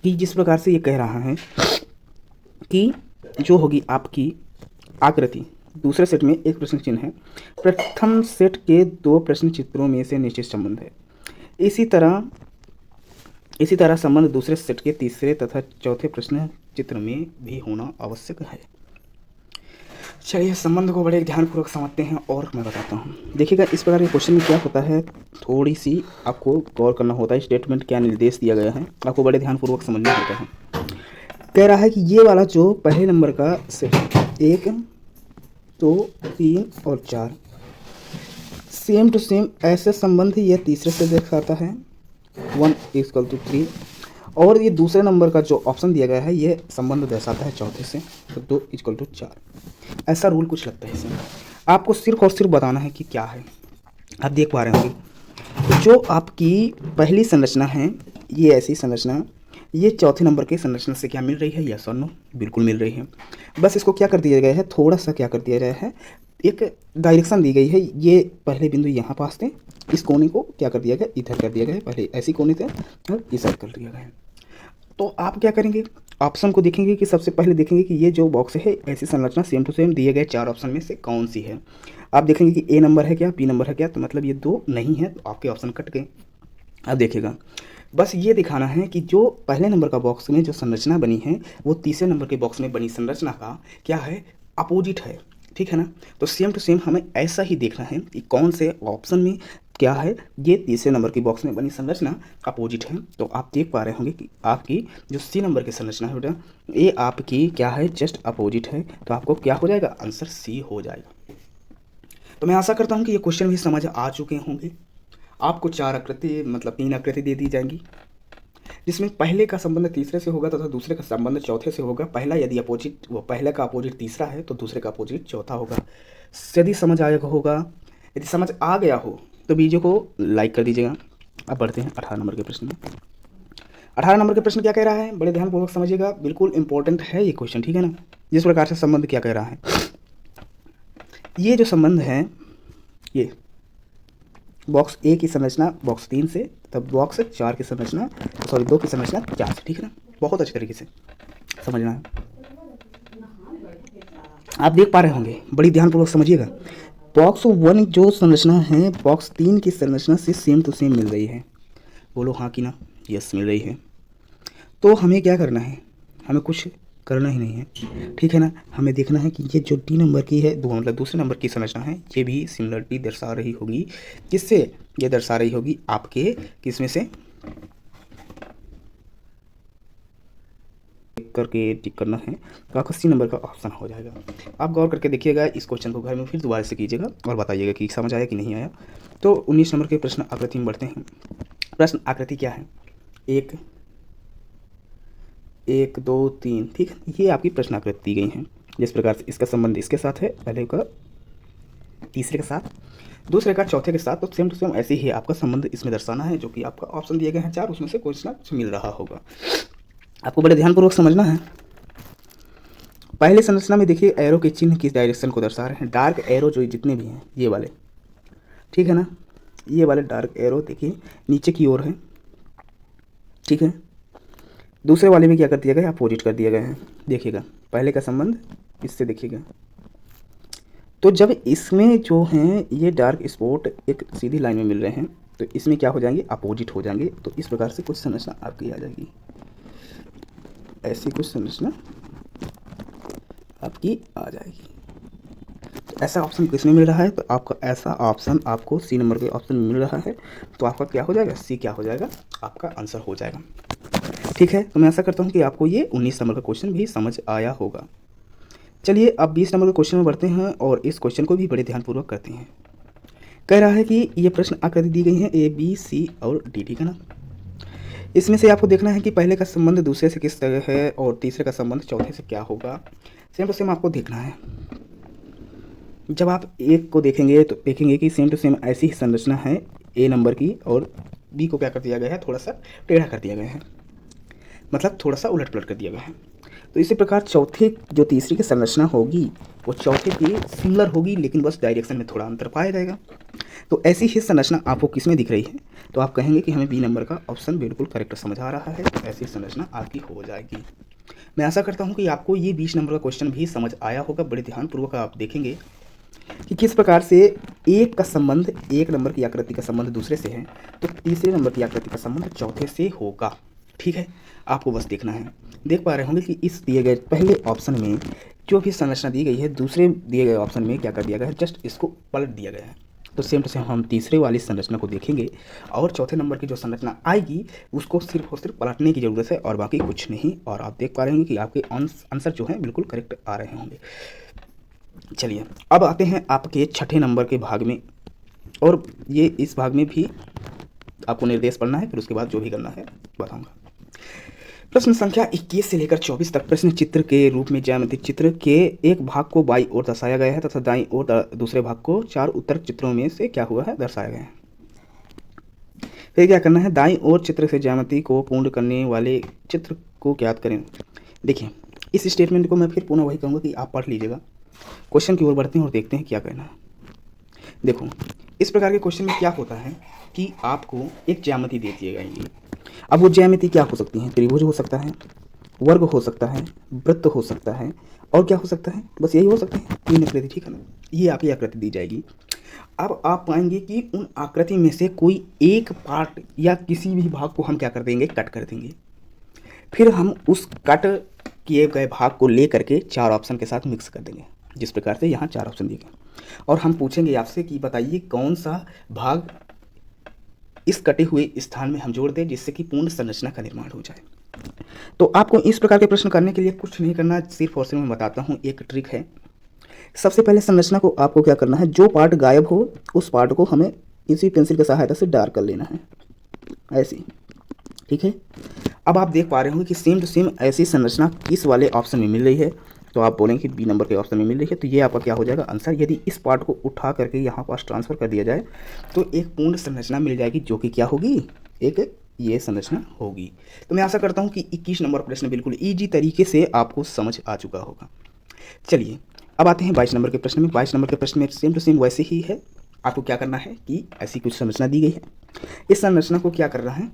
कि जिस प्रकार से ये कह रहा है कि जो होगी आपकी आकृति, दूसरे सेट में एक प्रश्न चिन्ह है, प्रथम सेट के 2 प्रश्न चित्रों में से निश्चित संबंध है। इसी तरह संबंध दूसरे सेट के तीसरे तथा चौथे प्रश्न चित्र में भी होना आवश्यक है। चलिए संबंध को बड़े ध्यानपूर्वक समझते हैं और मैं बताता हूँ। देखिएगा इस प्रकार के क्वेश्चन में क्या होता है, थोड़ी सी आपको गौर करना होता है। स्टेटमेंट क्या निर्देश दिया गया है आपको बड़े ध्यानपूर्वक समझना होता है। कह रहा है कि ये वाला जो पहले नंबर का सेट 1 2 3 और 4 सेम टू सेम ऐसे संबंध ये तीसरे से दिखाता है 1 = 3, और ये दूसरे नंबर का जो ऑप्शन दिया गया है ये संबंध दर्शाता है चौथे से, तो 2 = 4। ऐसा रूल कुछ लगता है इसमें। आपको सिर्फ और सिर्फ बताना है कि क्या है। आप देख पा रहे होंगे जो आपकी पहली संरचना है, ये ऐसी संरचना, ये चौथे नंबर के संरचना से क्या मिल रही है? यस और नो, बिल्कुल मिल रही है। बस इसको क्या कर दिया गया है, थोड़ा सा क्या कर दिया गया है, एक डायरेक्शन दी गई है। ये पहले बिंदु यहाँ पास थे, इस कोने को क्या कर दिया गया, इधर कर दिया गया है। पहले ऐसी कोने थे और इस साइड कर दिया गया है। तो आप क्या करेंगे, ऑप्शन को देखेंगे कि सबसे पहले देखेंगे कि ये जो बॉक्स है ऐसी संरचना सेम टू सेम दिए गए 4 ऑप्शन में से कौन सी है। आप देखेंगे कि ए नंबर है क्या, बी नंबर है क्या, तो मतलब ये 2 नहीं है, तो आपके ऑप्शन कट गए। अब देखिएगा, बस ये दिखाना है कि जो पहले नंबर का बॉक्स में जो संरचना बनी है वो तीसरे नंबर के बॉक्स में बनी संरचना का क्या है, अपोजिट है। ठीक है ना। तो सेम टू सेम हमें ऐसा ही देखना है कि कौन से ऑप्शन में क्या है, ये तीसरे नंबर की बॉक्स में बनी संरचना अपोजिट है। तो आप देख पा रहे होंगे कि आपकी जो सी नंबर की संरचना है बेटा, ये आपकी क्या है, जस्ट अपोजिट है। तो आपको क्या हो जाएगा, आंसर सी हो जाएगा। तो मैं आशा करता हूँ कि ये क्वेश्चन भी समझ आ चुके होंगे। आपको 4 आकृति मतलब 3 आकृति दे दी जाएंगी, जिसमें पहले का संबंध तीसरे से होगा तथा दूसरे का संबंध चौथे से होगा। पहला यदि अपोजिट, वो पहले का अपोजिट तीसरा है तो दूसरे का अपोजिट चौथा होगा। यदि समझ आया होगा, यदि समझ आ गया हो तो वीडियो को लाइक कर दीजिएगा। अब बढ़ते हैं 18 नंबर के प्रश्न में। 18 नंबर के प्रश्न क्या कह रहा है, बड़े ध्यानपूर्वक समझिएगा, बिल्कुल इंपॉर्टेंट है ये क्वेश्चन। ठीक है ना। जिस प्रकार से संबंध क्या कह रहा है, ये जो संबंध है, ये बॉक्स ए की संरचना बॉक्स 3 से, तब बॉक्स 4 की संरचना, सॉरी 2 की संरचना 4 से। ठीक है ना। बहुत अच्छे तरीके से समझना है। आप देख पा रहे होंगे, बड़ी ध्यानपूर्वक समझिएगा। बॉक्स 1 जो संरचना है बॉक्स 3 की संरचना से सेम टू सेम मिल रही है। बोलो हाँ कि ना, यस मिल रही है। तो हमें क्या करना है, हमें कुछ करना ही नहीं है। ठीक है ना। हमें देखना है कि ये जो डी नंबर की है, दो मतलब दूसरे नंबर की संरचना है, ये भी सिमिलरिटी दर्शा रही होगी। किससे ये दर्शा रही होगी, आपके किस में से करके टिक करना है, तो आपका सी नंबर का ऑप्शन हो जाएगा। आप गौर करके देखिएगा, इस क्वेश्चन को घर में फिर दोबारा से कीजिएगा और बताइएगा कि समझ आया कि नहीं आया। तो 19 नंबर के प्रश्न आकृति में बढ़ते हैं। प्रश्न आकृति क्या है, 1 1 2 3। ठीक, ये आपकी प्रश्न आकृति दी गई है। जिस प्रकार से इसका संबंध इसके साथ है, पहले का तीसरे के साथ, दूसरे का चौथे के साथ, तो सेम टू सेम ऐसे ही आपका संबंध इसमें दर्शाना है, जो कि आपका ऑप्शन दिए गए हैं 4, उसमें से कुछ ना कुछ मिल रहा होगा। आपको बड़े ध्यानपूर्वक समझना है। पहले संरचना में देखिए, एरो के चिन्ह किस डायरेक्शन को दर्शा रहे हैं। डार्क एरो जो जितने भी हैं ये वाले, ठीक है ना, ये वाले डार्क एरो देखिए नीचे की ओर है। ठीक है। दूसरे वाले में क्या कर दिया गया है, अपोजिट कर दिया गया है। देखिएगा पहले का संबंध इससे देखिएगा, तो जब इसमें जो हैं ये डार्क स्पॉट एक सीधी लाइन में मिल रहे हैं, तो इसमें क्या हो जाएंगे, अपोजिट हो जाएंगे। तो इस प्रकार से कुछ संरचना आपकी आ जाएगी, ऐसी कुछ संरचना आपकी आ जाएगी। तो ऐसा ऑप्शन किसमें मिल रहा है, तो आपका ऐसा ऑप्शन आपको सी नंबर के ऑप्शन में मिल रहा है। तो आपका क्या हो जाएगा, सी क्या हो जाएगा, आपका आंसर हो जाएगा। ठीक है। तो मैं ऐसा करता हूँ कि आपको ये 19 नंबर का क्वेश्चन भी समझ आया होगा। चलिए अब 20 नंबर के क्वेश्चन में बढ़ते हैं और इस क्वेश्चन को भी बड़े ध्यानपूर्वक करते हैं। कह रहा है कि ये प्रश्न आकृति दी गई है ए बी सी और डी। ठीक है ना। इसमें से आपको देखना है कि पहले का संबंध दूसरे से किस तरह है और तीसरे का संबंध चौथे से क्या होगा। सेम टू सेम आपको देखना है। जब आप एक को देखेंगे तो देखेंगे कि सेम टू सेम ऐसी ही संरचना है ए नंबर की, और बी को क्या कर दिया गया है, थोड़ा सा टेढ़ा कर दिया गया है, मतलब थोड़ा सा उलट पलट कर दिया गया है। तो इसी प्रकार चौथे जो तीसरी की संरचना होगी वो चौथे की सिमिलर होगी, लेकिन बस डायरेक्शन में थोड़ा अंतर पाया जाएगा। तो ऐसी ही संरचना आपको किस में दिख रही है, तो आप कहेंगे कि हमें बी नंबर का ऑप्शन बिल्कुल करेक्ट समझ आ रहा है। तो ऐसी संरचना आपकी हो जाएगी। मैं आशा करता हूँ कि आपको ये 20 नंबर का क्वेश्चन भी समझ आया होगा। बड़े ध्यानपूर्वक आप देखेंगे कि किस प्रकार से एक का संबंध, एक नंबर की आकृति का संबंध दूसरे से है, तो तीसरे नंबर की आकृति का संबंध चौथे से होगा। ठीक है। आपको बस देखना है। देख पा रहे होंगे कि इस दिए गए पहले ऑप्शन में जो भी संरचना दी गई है, दूसरे दिए गए ऑप्शन में क्या कर दिया गया है, जस्ट इसको पलट दिया गया है। तो सेम टू सेम हम तीसरे वाली संरचना को देखेंगे और चौथे नंबर की जो संरचना आएगी उसको सिर्फ और सिर्फ पलटने की ज़रूरत है और बाकी कुछ नहीं। और आप देख पा रहे होंगे कि आपके आंसर जो है बिल्कुल करेक्ट आ रहे होंगे। चलिए अब आते हैं आपके छठे नंबर के भाग में, और ये इस भाग में भी आपको निर्देश पढ़ना है, फिर उसके बाद जो भी करना है बताऊँगा। प्रश्न संख्या 21 से लेकर 24 तक प्रश्न चित्र के रूप में ज्यामितिक चित्र के एक भाग को बाईं ओर दर्शाया गया है तथा दाईं ओर दूसरे भाग को 4 उत्तर चित्रों में से क्या हुआ है, दर्शाया गया है। फिर क्या करना है, दाईं ओर चित्र से ज्यामिति को पूर्ण करने वाले चित्र को ज्ञात करें। देखिए इस स्टेटमेंट को मैं फिर पुनः वही कहूँगा कि आप पढ़ लीजिएगा। क्वेश्चन की ओर बढ़ते हैं और देखते हैं क्या करना है। देखो इस प्रकार के क्वेश्चन में क्या होता है कि आपको एक ज्यामिति दे दी जाएगी। अब वो ज्यामिति क्या हो सकती है, त्रिभुज हो सकता है, वर्ग हो सकता है, वृत्त हो सकता है, और क्या हो सकता है, बस यही हो सकते हैं 3 आकृति, ठीक है ना। ये आपकी आकृति दी जाएगी। अब आप पाएंगे कि उन आकृति में से कोई एक पार्ट या किसी भी भाग को हम क्या कर देंगे, कट कर देंगे। फिर हम उस कट किए गए भाग को ले करके 4 ऑप्शन के साथ मिक्स कर देंगे, जिस प्रकार से यहाँ 4 ऑप्शन दिए गए। और हम पूछेंगे आपसे कि बताइए कौन सा भाग इस कटे हुए स्थान में हम जोड़ दें जिससे कि पूर्ण संरचना का निर्माण हो जाए। तो आपको इस प्रकार के प्रश्न करने के लिए कुछ नहीं करना, सिर्फ और सिर्फ मैं बताता हूँ, एक ट्रिक है। सबसे पहले संरचना को आपको क्या करना है, जो पार्ट गायब हो उस पार्ट को हमें इसी पेंसिल की सहायता से डार्क कर लेना है, ऐसी, ठीक है। अब आप देख पा रहे होंगे कि सेम टू सेम ऐसी संरचना इस वाले ऑप्शन में मिल रही है, तो आप बोलेंगे कि बी नंबर के ऑप्शन में मिल रही है, तो ये आपका क्या हो जाएगा आंसर। यदि इस पार्ट को उठा करके यहाँ पास ट्रांसफर कर दिया जाए तो एक पूर्ण संरचना मिल जाएगी, जो कि क्या होगी, एक ये संरचना होगी। तो मैं आशा करता हूँ कि 21 नंबर प्रश्न बिल्कुल ईजी तरीके से आपको समझ आ चुका होगा। चलिए अब आते हैं 22 नंबर के प्रश्न में। 22 नंबर के प्रश्न में सेम टू सेम वैसे ही है। आपको क्या करना है कि ऐसी कुछ संरचना दी गई है, इस संरचना को क्या करना है,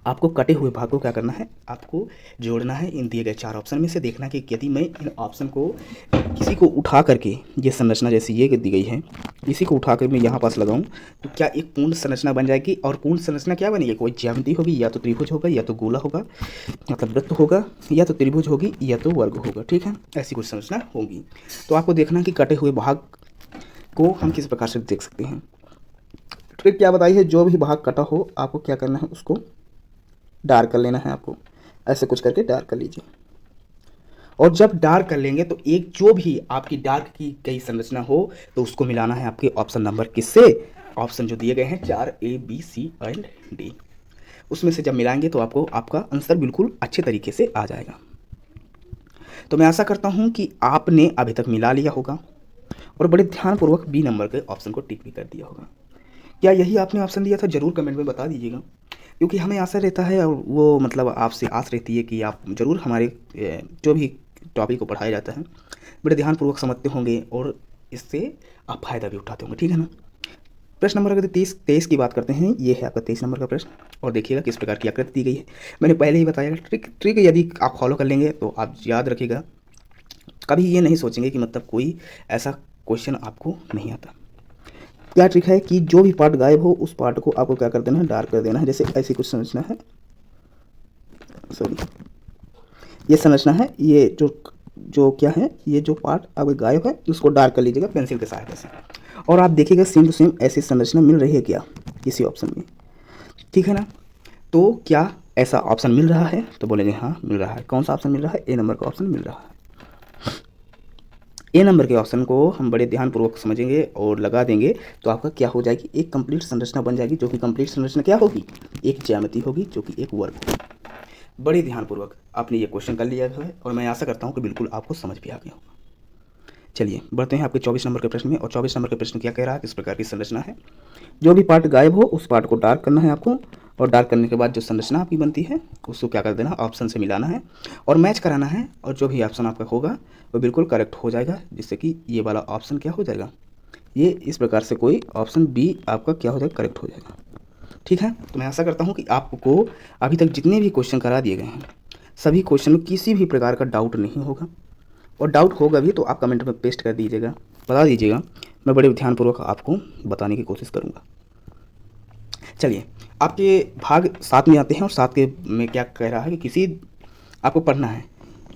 आपको कटे हुए भाग को क्या करना है, आपको जोड़ना है इन दिए गए 4 ऑप्शन में से। देखना कि यदि मैं इन ऑप्शन को किसी को उठा करके, ये संरचना जैसे ये दी गई है, इसी को उठा कर मैं यहाँ पास लगाऊं तो क्या एक पूर्ण संरचना बन जाएगी। और पूर्ण संरचना क्या बनेगी, कोई ज्यामिति होगी, या तो त्रिभुज होगा, या तो गोला होगा, मतलब वृत्त होगा, या तो त्रिभुज होगी, या तो वर्ग होगा, ठीक है। ऐसी कुछ संरचना होगी। तो आपको देखना कि कटे हुए भाग को हम किस प्रकार से देख सकते हैं। ट्रिक क्या बताई है, जो भी भाग कटा हो आपको क्या करना है, उसको डार्क कर लेना है। आपको ऐसे कुछ करके डार्क कर लीजिए। और जब डार्क कर लेंगे तो एक जो भी आपकी डार्क की गई संरचना हो तो उसको मिलाना है आपके ऑप्शन नंबर किससे, ऑप्शन जो दिए गए हैं 4 A B C and D, उसमें से जब मिलाएंगे तो आपको आपका आंसर बिल्कुल अच्छे तरीके से आ जाएगा। तो मैं आशा करता हूं कि आपने अभी तक मिला लिया होगा और बड़े ध्यानपूर्वक बी नंबर के ऑप्शन को टिक भी कर दिया होगा। क्या यही आपने ऑप्शन दिया था, ज़रूर कमेंट में बता दीजिएगा, क्योंकि हमें आशा रहता है और वो मतलब आपसे आस रहती है कि आप ज़रूर हमारे जो भी टॉपिक को पढ़ाया जाता है बड़े ध्यानपूर्वक समझते होंगे और इससे आप फ़ायदा भी उठाते होंगे, ठीक है ना। प्रश्न नंबर अगर 23 की बात करते हैं, ये है आपका 23 नंबर का प्रश्न। और देखिएगा किस प्रकार की आकृति दी गई है। मैंने पहले ही बताया, ट्रिक यदि आप फॉलो कर लेंगे तो आप याद रखिएगा, कभी ये नहीं सोचेंगे कि मतलब कोई ऐसा क्वेश्चन आपको नहीं आता। क्या ट्रिक है कि जो भी पार्ट गायब हो उस पार्ट को आपको क्या कर देना है, डार्क कर देना है। जैसे ऐसी कुछ संरचना है, सॉरी ये संरचना है, ये जो क्या है, ये जो पार्ट अब गायब है उसको डार्क कर लीजिएगा पेंसिल के सहायता से। और आप देखिएगा सेम टू सेम ऐसी संरचना मिल रही है क्या किसी ऑप्शन में, ठीक है ना। तो क्या ऐसा ऑप्शन मिल रहा है, तो बोलेंगे हाँ मिल रहा है। कौन सा ऑप्शन मिल रहा है, ए नंबर का ऑप्शन मिल रहा है। ए नंबर के ऑप्शन को हम बड़े ध्यानपूर्वक समझेंगे और लगा देंगे तो आपका क्या हो जाएगी, एक कंप्लीट संरचना बन जाएगी, जो कि कंप्लीट संरचना क्या होगी, एक ज्यामिति होगी, जो कि एक वर्ग होगी। बड़े ध्यानपूर्वक आपने ये क्वेश्चन कर लिया है और मैं आशा करता हूँ कि बिल्कुल आपको समझ भी आ गया होगा। चलिए बढ़ते हैं आपके 24 नंबर के प्रश्न में। और 24 नंबर के प्रश्न क्या कह रहा है, किस प्रकार की संरचना है, जो भी पार्ट गायब हो उस पार्ट को डार्क करना है आपको, और डार्क करने के बाद जो संरचना आपकी बनती है उसको क्या कर देना, ऑप्शन से मिलाना है और मैच कराना है, और जो भी ऑप्शन आपका होगा वो बिल्कुल करेक्ट हो जाएगा, जिससे कि ये वाला ऑप्शन क्या हो जाएगा, ये इस प्रकार से कोई ऑप्शन बी आपका क्या हो जाएगा, करेक्ट हो जाएगा, ठीक है। तो मैं आशा करता हूँ कि आपको अभी तक जितने भी क्वेश्चन करा दिए गए हैं सभी क्वेश्चन में किसी भी प्रकार का डाउट नहीं होगा, और डाउट होगा भी तो आप कमेंट में पेस्ट कर दीजिएगा, बता दीजिएगा, मैं बड़े ध्यानपूर्वक आपको बताने की कोशिश करूँगा। चलिए आपके भाग 7 में आते हैं, और 7 के में क्या कह रहा है कि किसी आपको पढ़ना है,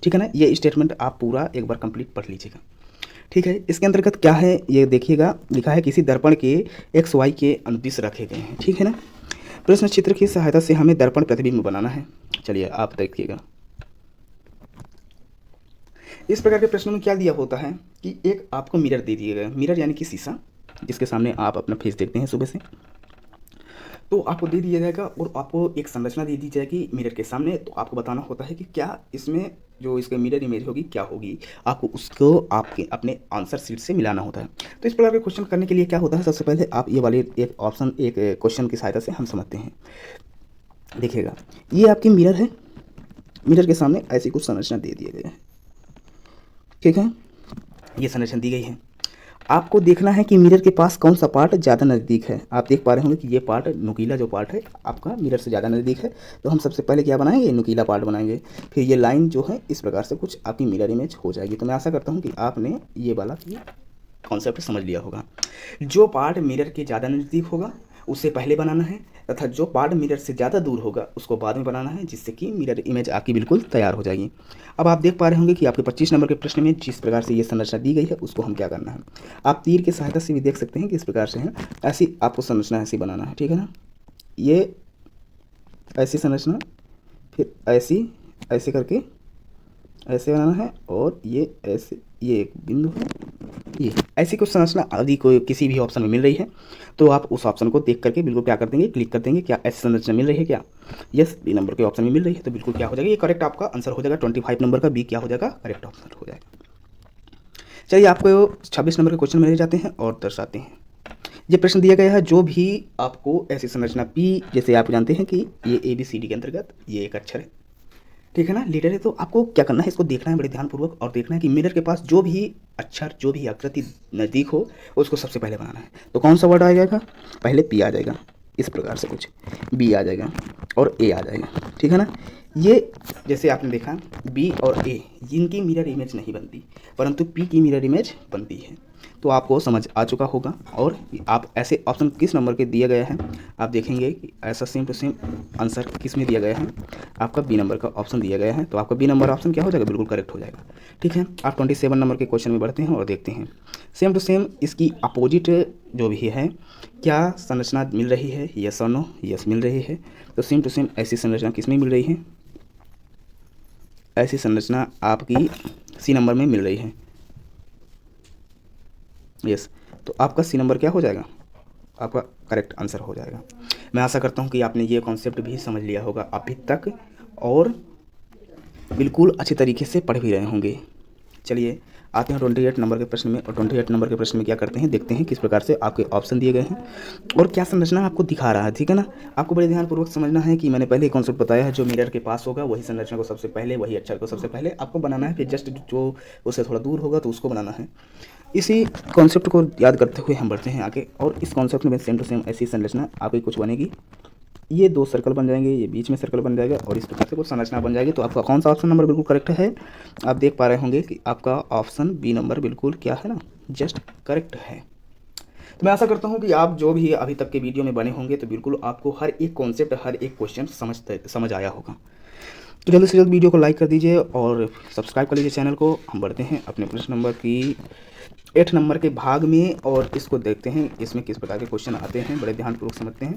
ठीक है ना। ये स्टेटमेंट आप पूरा एक बार कंप्लीट पढ़ लीजिएगा, ठीक है। इसके अंतर्गत क्या है ये देखिएगा, लिखा है किसी दर्पण के एक्स वाई के अनुदिश रखे गए हैं, ठीक है ना। प्रश्न चित्र की सहायता से हमें दर्पण प्रतिबिंब बनाना है। चलिए आप देखिएगा, इस प्रकार के प्रश्नों में क्या दिया होता है कि एक आपको मिरर दे दिया गया, मिरर यानी कि शीशा, जिसके सामने आप अपना फेस देखते हैं सुबह से, तो आपको दे दिया जाएगा और आपको एक संरचना दे दी जाएगी मिरर के सामने। तो आपको बताना होता है कि क्या इसमें जो इसका मिरर इमेज होगी क्या होगी, आपको उसको आपके अपने आंसर शीट से मिलाना होता है। तो इस प्रकार के क्वेश्चन करने के लिए क्या होता है, सबसे पहले आप ये वाले एक ऑप्शन एक क्वेश्चन की सहायता से हम समझते हैं। देखिएगा ये आपकी मिरर है, मिरर के सामने ऐसी कुछ संरचना दे दिए गए हैं, ठीक है, ये संरचना दी गई है। आपको देखना है कि मिरर के पास कौन सा पार्ट ज़्यादा नज़दीक है। आप देख पा रहे होंगे कि ये पार्ट नुकीला जो पार्ट है आपका मिरर से ज़्यादा नज़दीक है, तो हम सबसे पहले क्या बनाएंगे, नुकीला पार्ट बनाएंगे। फिर ये लाइन जो है इस प्रकार से कुछ आपकी मिरर इमेज हो जाएगी। तो मैं आशा करता हूँ कि आपने ये वाला कॉन्सेप्ट समझ लिया होगा। जो पार्ट मिरर के ज़्यादा नज़दीक होगा उसे पहले बनाना है, तथा जो पार्ट मिरर से ज़्यादा दूर होगा उसको बाद में बनाना है, जिससे कि मिरर इमेज आपकी बिल्कुल तैयार हो जाएगी। अब आप देख पा रहे होंगे कि आपके 25 नंबर के प्रश्न में जिस प्रकार से ये संरचना दी गई है उसको हम क्या करना है, आप तीर की सहायता से भी देख सकते हैं कि इस प्रकार से है। ऐसी आपको संरचना ऐसी बनाना है, ठीक है ना। ये ऐसी संरचना, फिर ऐसी, ऐसे करके ऐसे बनाना है, और ये ऐसे, ये एक बिंदु है, ये ऐसी कुछ संरचना यदि कोई किसी भी ऑप्शन में मिल रही है तो आप उस ऑप्शन को देख करके बिल्कुल क्या कर देंगे, क्लिक कर देंगे। क्या ऐसी संरचना मिल रही है, क्या यस बी नंबर के ऑप्शन में मिल रही है, तो बिल्कुल क्या हो जाएगा, ये करेक्ट आपका आंसर हो जाएगा। 25 नंबर का बी क्या हो जाएगा, करेक्ट आंसर हो जाएगा। चलिए आपको 26 नंबर के क्वेश्चन में ले जाते हैं और दर्शाते हैं। ये प्रश्न दिया गया है, जो भी आपको ऐसी संरचना पी, जैसे आप जानते हैं कि ये ABCD के अंतर्गत ये एक अक्षर है, ठीक है ना, लीडर है। तो आपको क्या करना है, इसको देखना है बड़े ध्यानपूर्वक, और देखना है कि मिरर के पास जो भी अक्षर, जो भी आकृति नज़दीक हो उसको सबसे पहले बनाना है। तो कौन सा वर्ड आ जाएगा, पहले पी आ जाएगा, इस प्रकार से कुछ बी आ जाएगा और ए आ जाएगा, ठीक है ना। ये जैसे आपने देखा बी और ए, इनकी मिरर इमेज नहीं बनती, परंतु पी की मिरर इमेज बनती है। तो आपको समझ आ चुका होगा। और आप ऐसे ऑप्शन किस नंबर के दिया गया है, आप देखेंगे कि ऐसा सेम टू सेम आंसर किस में दिया गया है, आपका बी नंबर का ऑप्शन दिया गया है। तो आपका बी नंबर ऑप्शन क्या हो जाएगा, बिल्कुल करेक्ट हो जाएगा, ठीक है। आप 27 नंबर के क्वेश्चन में बढ़ते हैं और देखते हैं सेम टू सेम इसकी अपोजिट जो भी है, क्या संरचना मिल रही है, यस और नो, यस मिल रही है। तो सेम टू सेम ऐसी संरचना किस में मिल रही है, ऐसी संरचना आपकी सी नंबर में मिल रही है, यस। तो आपका सी नंबर क्या हो जाएगा, आपका करेक्ट आंसर हो जाएगा। मैं आशा करता हूँ कि आपने ये कॉन्सेप्ट भी समझ लिया होगा अभी तक, और बिल्कुल अच्छे तरीके से पढ़ भी रहे होंगे। चलिए आते हैं 28 नंबर के प्रश्न में, और 28 नंबर के प्रश्न में क्या करते हैं, देखते हैं किस प्रकार से आपके ऑप्शन दिए गए हैं और क्या संरचना आपको दिखा रहा है, ठीक है ना। आपको बड़े ध्यानपूर्वक समझना है कि मैंने पहले कॉन्सेप्ट बताया है, जो मिरर के पास होगा वही संरचना को सबसे पहले, वही अक्षर को सबसे पहले आपको बनाना है, फिर जस्ट जो उससे थोड़ा दूर होगा तो उसको बनाना है। इसी कॉन्सेप्ट को याद करते हुए हम बढ़ते हैं आगे, और इस कॉन्सेप्ट में सेम टू सेम ऐसी संरचना आपकी कुछ बनेगी। ये 2 सर्कल बन जाएंगे, ये बीच में सर्कल बन जाएगा, और इस प्रकार से कुछ संरचना बन जाएगी। तो आपका कौन सा ऑप्शन नंबर बिल्कुल करेक्ट है, आप देख पा रहे होंगे कि आपका ऑप्शन बी नंबर बिल्कुल क्या है ना, जस्ट करेक्ट है। तो मैं आशा करता हूँ कि आप जो भी अभी तक के वीडियो में बने होंगे तो बिल्कुल आपको हर एक कॉन्सेप्ट, हर एक क्वेश्चन समझ आया होगा। तो जल्द से जल्द वीडियो को लाइक कर दीजिए और सब्सक्राइब कर लीजिए चैनल को। हम बढ़ते हैं अपने प्रश्न नंबर की 8 नंबर के भाग में, और इसको देखते हैं इसमें किस प्रकार के क्वेश्चन आते हैं, बड़े ध्यानपूर्वक समझते हैं।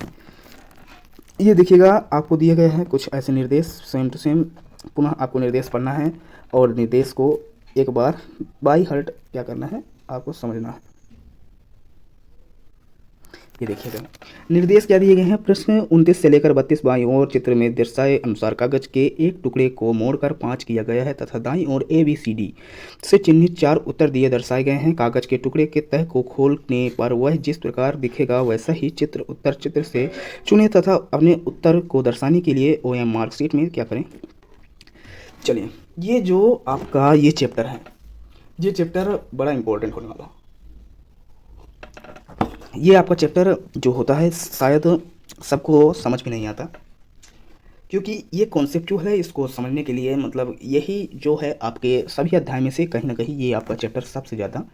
ये देखिएगा, आपको दिए गए हैं कुछ ऐसे निर्देश, सेम टू सेम पुनः आपको निर्देश पढ़ना है, और निर्देश को एक बार बाई हार्ट क्या करना है, आपको समझना है। ये देखिएगा निर्देश क्या दिए गए हैं, प्रश्न 29 से लेकर 32 बाईं ओर चित्र में दर्शाए अनुसार कागज के एक टुकड़े को मोड़कर 5 किया गया है, तथा दाईं ओर ABCD से चिन्हित 4 उत्तर दिए दर्शाए गए हैं। कागज के टुकड़े के तह को खोलने पर वह जिस प्रकार दिखेगा वैसा ही उत्तर चित्र से चुने, तथा अपने उत्तर को दर्शाने के लिए OM मार्कशीट में क्या करें। चलिए, ये जो आपका ये चैप्टर है, ये चैप्टर बड़ा इंपॉर्टेंट होने वाला है। ये आपका चैप्टर जो होता है शायद सबको समझ में नहीं आता, क्योंकि ये कॉन्सेप्ट जो है इसको समझने के लिए मतलब यही जो है आपके सभी अध्याय में से कहीं ना कहीं ये आपका चैप्टर सबसे ज़्यादा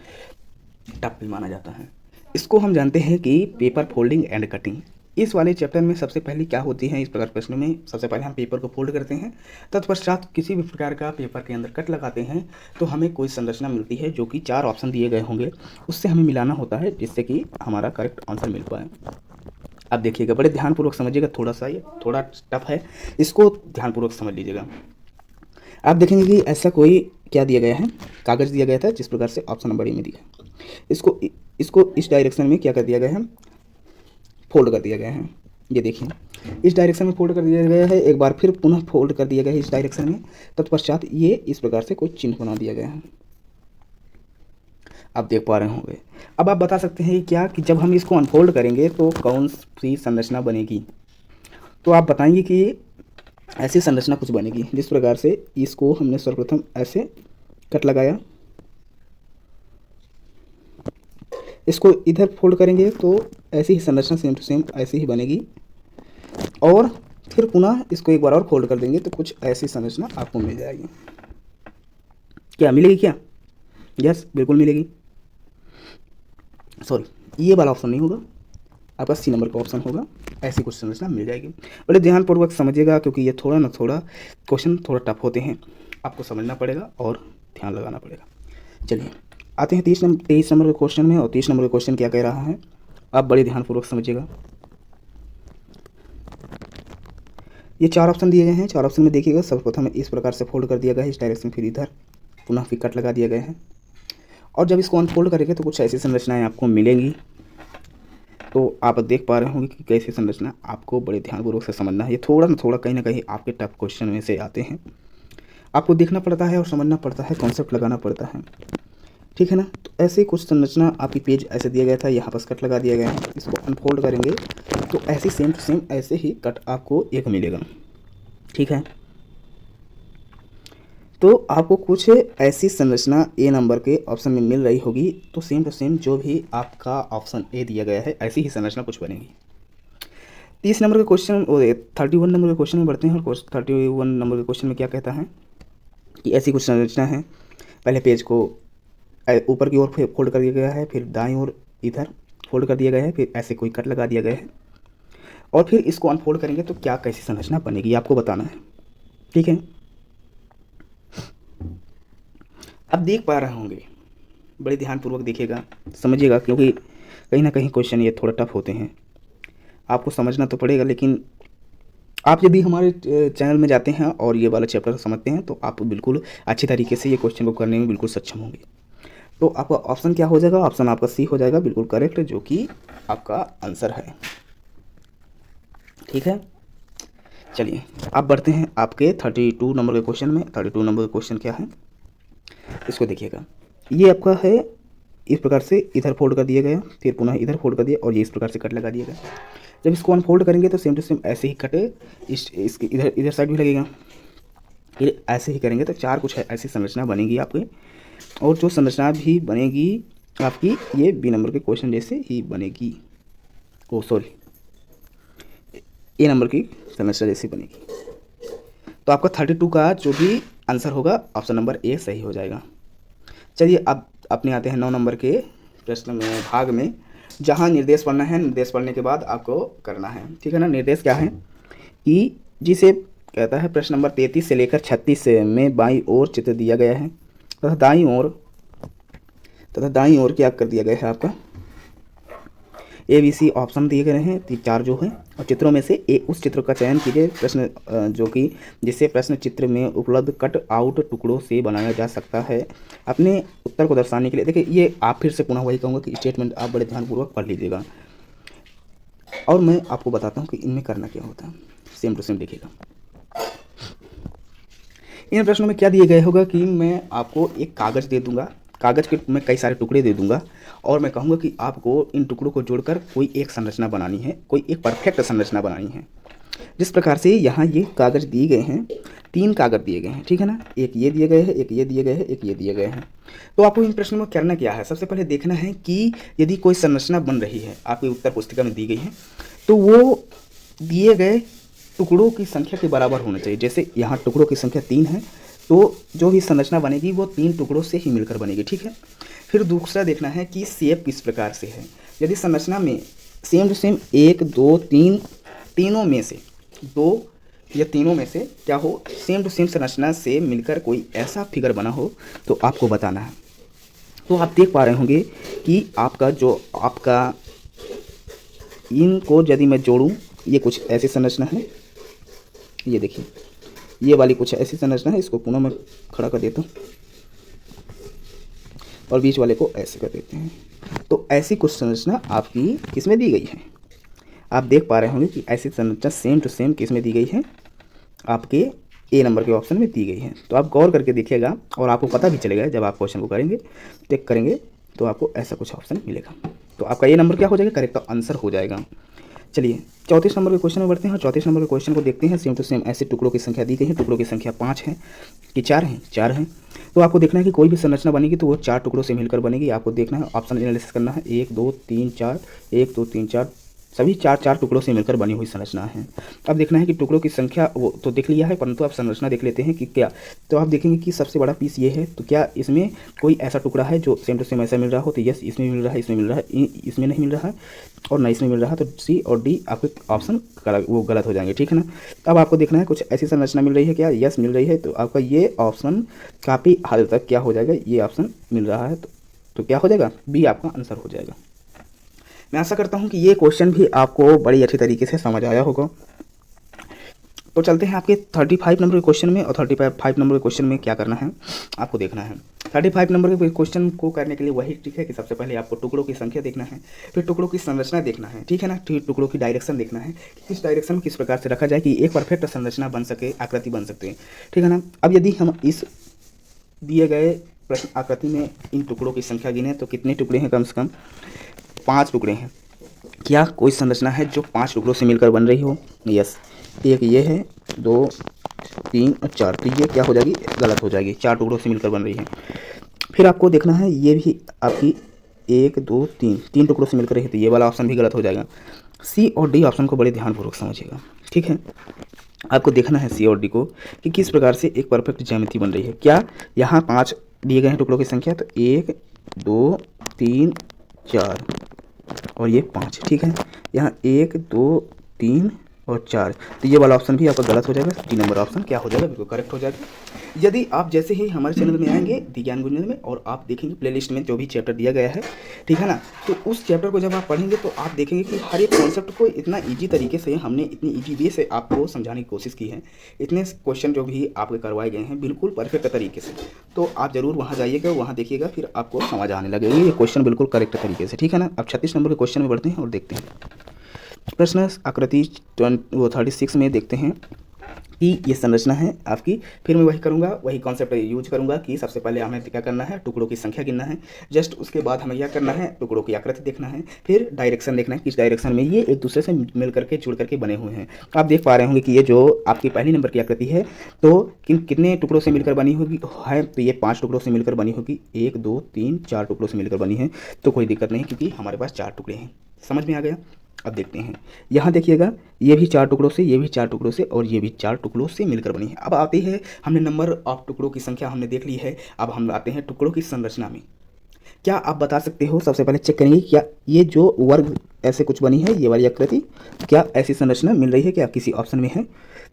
टफ माना जाता है। इसको हम जानते हैं कि पेपर फोल्डिंग एंड कटिंग। इस वाले चैप्टर में सबसे पहले क्या होती है, इस प्रकार प्रश्न में सबसे पहले हम पेपर को फोल्ड करते हैं, तत्पश्चात किसी भी प्रकार का पेपर के अंदर कट लगाते हैं, तो हमें कोई संरचना मिलती है जो कि 4 ऑप्शन दिए गए होंगे, उससे हमें मिलाना होता है जिससे कि हमारा करेक्ट आंसर मिल पाए। अब देखिएगा, बड़े ध्यानपूर्वक समझिएगा, थोड़ा सा ये थोड़ा टफ है, इसको ध्यानपूर्वक समझ लीजिएगा। आप देखेंगे कि ऐसा कोई क्या दिया गया है, कागज़ दिया गया था जिस प्रकार से ऑप्शन नंबर ए में दिया, इसको इस डायरेक्शन में क्या कर दिया गया है, फोल्ड कर दिया गया है। ये देखिए इस डायरेक्शन में फोल्ड कर दिया गया है, एक बार फिर पुनः फोल्ड कर दिया गया है इस डायरेक्शन में, तत्पश्चात ये इस प्रकार से कोई चिन्ह बना दिया गया है, आप देख पा रहे होंगे। अब आप बता सकते हैं क्या कि जब हम इसको अनफोल्ड करेंगे तो कौन सी संरचना बनेगी, तो आप बताएंगे कि ऐसी संरचना कुछ बनेगी जिस प्रकार से इसको हमने सर्वप्रथम ऐसे कट लगाया, इसको इधर फोल्ड करेंगे तो ऐसी ही संरचना सेम टू सेम ऐसी ही बनेगी, और फिर पुनः इसको एक बार और फोल्ड कर देंगे तो कुछ ऐसी संरचना आपको मिल जाएगी। क्या मिलेगी? क्या? यस, बिल्कुल मिलेगी। सॉरी, ये वाला ऑप्शन नहीं होगा, आपका सी नंबर का ऑप्शन होगा। ऐसी कुछ संरचना मिल जाएगी। बड़े ध्यानपूर्वक समझिएगा, क्योंकि ये थोड़ा क्वेश्चन थोड़ा टफ होते हैं, आपको समझना पड़ेगा और ध्यान लगाना पड़ेगा। चलिए आते हैं 23 नंबर के क्वेश्चन में। और 23 नंबर का क्वेश्चन क्या कह रहा है, आप बड़े ध्यानपूर्वक समझिएगा। ये 4 ऑप्शन दिए गए हैं। 4 ऑप्शन में देखिएगा, सर्वप्रथम इस प्रकार से फोल्ड कर दिया गया है इस डायरेक्शन, फिर इधर, पुनः फिर कट लगा दिया गया है। और जब इसको अनफोल्ड करेंगे तो कुछ ऐसी संरचनाएं आपको मिलेंगी। तो आप देख पा रहे होंगे कि कैसी संरचना आपको बड़े ध्यानपूर्वक से समझना है। ये थोड़ा कहीं ना कहीं आपके टफ क्वेश्चन में से आते हैं, आपको देखना पड़ता है और समझना पड़ता है, कॉन्सेप्ट लगाना पड़ता है, ठीक है ना। तो ऐसे कुछ संरचना आपकी पेज ऐसे दिया गया था, यहाँ पर कट लगा दिया गया है। इसको अनफोल्ड करेंगे तो ऐसी सेम टू सेम ऐसे ही कट आपको एक मिलेगा, ठीक है। तो आपको कुछ ऐसी संरचना ए नंबर के ऑप्शन में मिल रही होगी, तो सेम टू सेम जो भी आपका ऑप्शन ए दिया गया है ऐसी ही संरचना कुछ बनेगी। 30 नंबर के क्वेश्चन और 31 नंबर के क्वेश्चन में बढ़ते हैं। और 31 नंबर के क्वेश्चन में क्या कहता है कि ऐसी कुछ संरचना है। पहले पेज को ऊपर की ओर फोल्ड कर दिया गया है, फिर दाईं ओर इधर फोल्ड कर दिया गया है, फिर ऐसे कोई कट लगा दिया गया है, और फिर इसको अनफोल्ड करेंगे तो क्या कैसी संरचना बनेगी आपको बताना है, ठीक है। अब देख पा रहे होंगे, बड़े ध्यानपूर्वक देखिएगा, समझिएगा, क्योंकि कहीं ना कहीं क्वेश्चन ये थोड़ा टफ होते हैं, आपको समझना तो पड़ेगा। लेकिन आप यदि हमारे चैनल में जाते हैं और ये वाला चैप्टर समझते हैं तो आप बिल्कुल अच्छी तरीके से ये क्वेश्चन को करने में बिल्कुल सक्षम होंगे। तो आपका ऑप्शन क्या हो जाएगा? ऑप्शन आपका सी हो जाएगा, बिल्कुल करेक्ट, जो कि आपका आंसर है, ठीक है। चलिए अब बढ़ते हैं आपके 32 नंबर के क्वेश्चन में। 32 नंबर का क्वेश्चन क्या है, इसको देखिएगा। ये आपका है, इस प्रकार से इधर फोल्ड कर दिया गया, फिर पुनः इधर फोल्ड कर दिया, और ये इस प्रकार से कट लगा दिया गया। जब इसको अनफोल्ड करेंगे तो सेम टू सेम ऐसे ही कट इसके इधर साइड भी लगेगा, फिर ऐसे ही करेंगे तो 4 कुछ ऐसी संरचना बनेगी आपके। और जो संरचना भी बनेगी आपकी, ये बी नंबर के क्वेश्चन जैसे ही बनेगी, ए नंबर की संरचना जैसी बनेगी। तो आपका 32 का जो भी आंसर होगा ऑप्शन नंबर ए सही हो जाएगा। चलिए अब अपने आते हैं 9 नंबर के प्रश्न में भाग में, जहाँ निर्देश पढ़ना है। निर्देश पढ़ने के बाद आपको करना है, ठीक है ना। निर्देश क्या है कि जिसे कहता है प्रश्न नंबर 33 से लेकर 36 में बाईं ओर चित्र दिया गया है, तथा दाईं ओर क्या कर दिया गया है आपका ABC ऑप्शन दिए गए हैं 4 जो है, और चित्रों में से उस चित्र का चयन कीजिए प्रश्न जो कि जिससे प्रश्न चित्र में उपलब्ध कट आउट टुकड़ों से बनाया जा सकता है। अपने उत्तर को दर्शाने के लिए देखिए, ये आप फिर से पुनः वही कहूँगा कि स्टेटमेंट आप बड़े ध्यानपूर्वक पढ़ लीजिएगा, और मैं आपको बताता हूँ कि इनमें करना क्या होता है। सेम टू सेम देखिएगा। इन प्रश्नों में क्या दिए गए होगा कि मैं आपको एक कागज़ दे दूंगा, कागज़ के मैं कई सारे टुकड़े दे दूंगा, और मैं कहूँगा कि आपको इन टुकड़ों को जोड़कर कोई एक संरचना बनानी है, कोई एक परफेक्ट संरचना बनानी है। जिस प्रकार से यहाँ ये कागज़ दिए गए हैं, 3 कागज़ दिए गए हैं, ठीक है ना। एक ये दिए गए हैं, एक ये दिए गए हैं, एक ये दिए गए हैं। तो आपको इन प्रश्नों में करना क्या है, सबसे पहले देखना है कि यदि कोई संरचना बन रही है आपकी उत्तर पुस्तिका में दी गई है, तो वो दिए गए टुकड़ों की संख्या के बराबर होना चाहिए। जैसे यहाँ टुकड़ों की संख्या 3 है, तो जो भी संरचना बनेगी वो 3 टुकड़ों से ही मिलकर बनेगी, ठीक है। फिर दूसरा देखना है कि शेप किस प्रकार से है। यदि संरचना में सेम टू सेम 1 2 3 तीनों में से 2 या तीनों में से क्या हो, सेम टू सेम संरचना से मिलकर कोई ऐसा फिगर बना हो, तो आपको बताना है। तो आप देख पा रहे होंगे कि आपका इनको यदि मैं जोड़ूं, ये कुछ ऐसी संरचना है, ये देखिए ये वाली कुछ ऐसी संरचना है। इसको पुनः मैं खड़ा कर देता हूँ और बीच वाले को ऐसे कर देते हैं। तो ऐसी कुछ संरचना आपकी किसमें दी गई है, आप देख पा रहे होंगे कि ऐसी संरचना सेम टू सेम किसमें दी गई है, आपके ए नंबर के ऑप्शन में दी गई है। तो आप गौर करके देखिएगा और आपको पता भी चलेगा, जब आप क्वेश्चन को करेंगे टिक करेंगे तो आपको ऐसा कुछ ऑप्शन मिलेगा। तो आपका ए नंबर क्या हो जाएगा, करेक्ट आंसर हो जाएगा। चलिए 34 नंबर के क्वेश्चन में बढ़ते हैं और 34 नंबर के क्वेश्चन को देखते हैं। सेम टू सेम ऐसे टुकड़ों की संख्या दी गई है। टुकड़ों की संख्या 5 है कि 4 हैं, 4 हैं। तो आपको देखना है कि कोई भी संरचना बनेगी तो वो 4 टुकड़ों से मिलकर बनेगी। आपको देखना है, ऑप्शन एनालिसिस करना है। 1 2 3 4, 1 2 3 4 सभी 4 टुकड़ों से मिलकर बनी हुई संरचना है। अब देखना है कि टुकड़ों की संख्या वो तो देख लिया है, परंतु आप संरचना देख लेते हैं कि क्या। तो आप देखेंगे कि सबसे बड़ा पीस ये है, तो क्या इसमें कोई ऐसा टुकड़ा है जो सेम टू सेम ऐसा मिल रहा हो? तो यस, इसमें मिल रहा है, इसमें मिल रहा है, इसमें नहीं मिल रहा है और ना इसमें मिल रहा है। तो सी और डी आपके ऑप्शन वो गलत हो जाएंगे, ठीक है ना। अब आपको देखना है कुछ ऐसी संरचना मिल रही है क्या? यस मिल रही है, तो आपका ये ऑप्शन काफ़ी हद तक क्या हो जाएगा, ये ऑप्शन मिल रहा है तो क्या हो जाएगा, बी आपका आंसर हो जाएगा। मैं आशा करता हूं कि ये क्वेश्चन भी आपको बड़ी अच्छी तरीके से समझ आया होगा। तो चलते हैं आपके 35 नंबर के क्वेश्चन में। और 35 नंबर के क्वेश्चन में क्या करना है आपको देखना है। 35 नंबर के क्वेश्चन को करने के लिए वही ट्रिक है कि सबसे पहले आपको टुकड़ों की संख्या देखना है, फिर टुकड़ों की संरचना देखना है, ठीक है ना। फिर टुकड़ों की डायरेक्शन देखना है कि किस डायरेक्शन में किस प्रकार से रखा जाए कि एक परफेक्ट संरचना बन सके, आकृति बन सकते हैं, ठीक है ना। अब यदि हम इस दिए गए प्रश्न आकृति में इन टुकड़ों की संख्या गिने तो कितने टुकड़े हैं? कम से कम 5 टुकड़े हैं। क्या कोई संरचना है जो 5 टुकड़ों से मिलकर बन रही हो? यस, एक ये है, 2 3 और 4, तो ये क्या हो जाएगी, गलत हो जाएगी, 4 टुकड़ों से मिलकर बन रही है। फिर आपको देखना है ये भी आपकी 1 2 3 टुकड़ों से मिलकर रही है, तो ये वाला ऑप्शन भी गलत हो जाएगा। सी और डी ऑप्शन को बड़े ध्यानपूर्वक समझिएगा, ठीक है। आपको देखना है सी और डी को कि किस प्रकार से एक परफेक्ट ज्यामिति बन रही है। क्या यहाँ 5 दिए गए हैं टुकड़ों की संख्या, तो 1 2 3 4 और ये 5, ठीक है। यहाँ 1 2 3 और 4, तो ये वाला ऑप्शन भी आपका गलत हो जाएगा। डी नंबर ऑप्शन क्या हो जाएगा, बिल्कुल करेक्ट हो जाएगा। यदि आप जैसे ही हमारे चैनल में आएंगे दी ज्ञान गुंजन में और आप देखेंगे प्लेलिस्ट में जो भी चैप्टर दिया गया है, ठीक है ना, तो उस चैप्टर को जब आप पढ़ेंगे तो आप देखेंगे कि हर एक कॉन्सेप्ट को इतना ईजी तरीके से हमने इतनी ईजी वे से आपको समझाने की कोशिश की है। इतने क्वेश्चन जो भी आपके करवाए गए हैं बिल्कुल परफेक्ट तरीके से, तो आप ज़रूर वहाँ जाइएगा, वहाँ देखिएगा, फिर आपको समझ आने लगेगा ये क्वेश्चन बिल्कुल करेक्ट तरीके से, ठीक है ना। अब 36 नंबर के क्वेश्चन में बढ़ते हैं और देखते हैं। प्रश्न आकृति 36 में देखते हैं कि ये संरचना है आपकी। फिर मैं वही करूँगा, वही कॉन्सेप्ट यूज करूँगा कि सबसे पहले हमें क्या करना है, टुकड़ों की संख्या गिनना है। जस्ट उसके बाद हमें यह करना है, टुकड़ों की आकृति देखना है, फिर डायरेक्शन देखना है, किस डायरेक्शन में ये एक दूसरे से मिल करके जुड़ करके बने हुए हैं। आप देख पा रहे होंगे कि ये जो आपकी पहली नंबर की आकृति है तो कितने टुकड़ों से मिलकर बनी होगी है, तो ये 5 टुकड़ों से मिलकर बनी होगी। 1 2 3 4 टुकड़ों से मिलकर बनी है, तो कोई दिक्कत नहीं क्योंकि हमारे पास 4 टुकड़े हैं। समझ में आ गया। अब देखते हैं, यहाँ देखिएगा ये भी 4 टुकड़ों से, ये भी 4 टुकड़ों से और ये भी 4 टुकड़ों से मिलकर बनी है। अब आते हैं, हमने नंबर ऑफ टुकड़ों की संख्या हमने देख ली है, अब हम आते हैं टुकड़ों की संरचना में। क्या आप बता सकते हो, सबसे पहले चेक करेंगे क्या ये जो वर्ग ऐसे कुछ बनी है, ये वाली आकृति, क्या ऐसी संरचना मिल रही है क्या किसी ऑप्शन में है?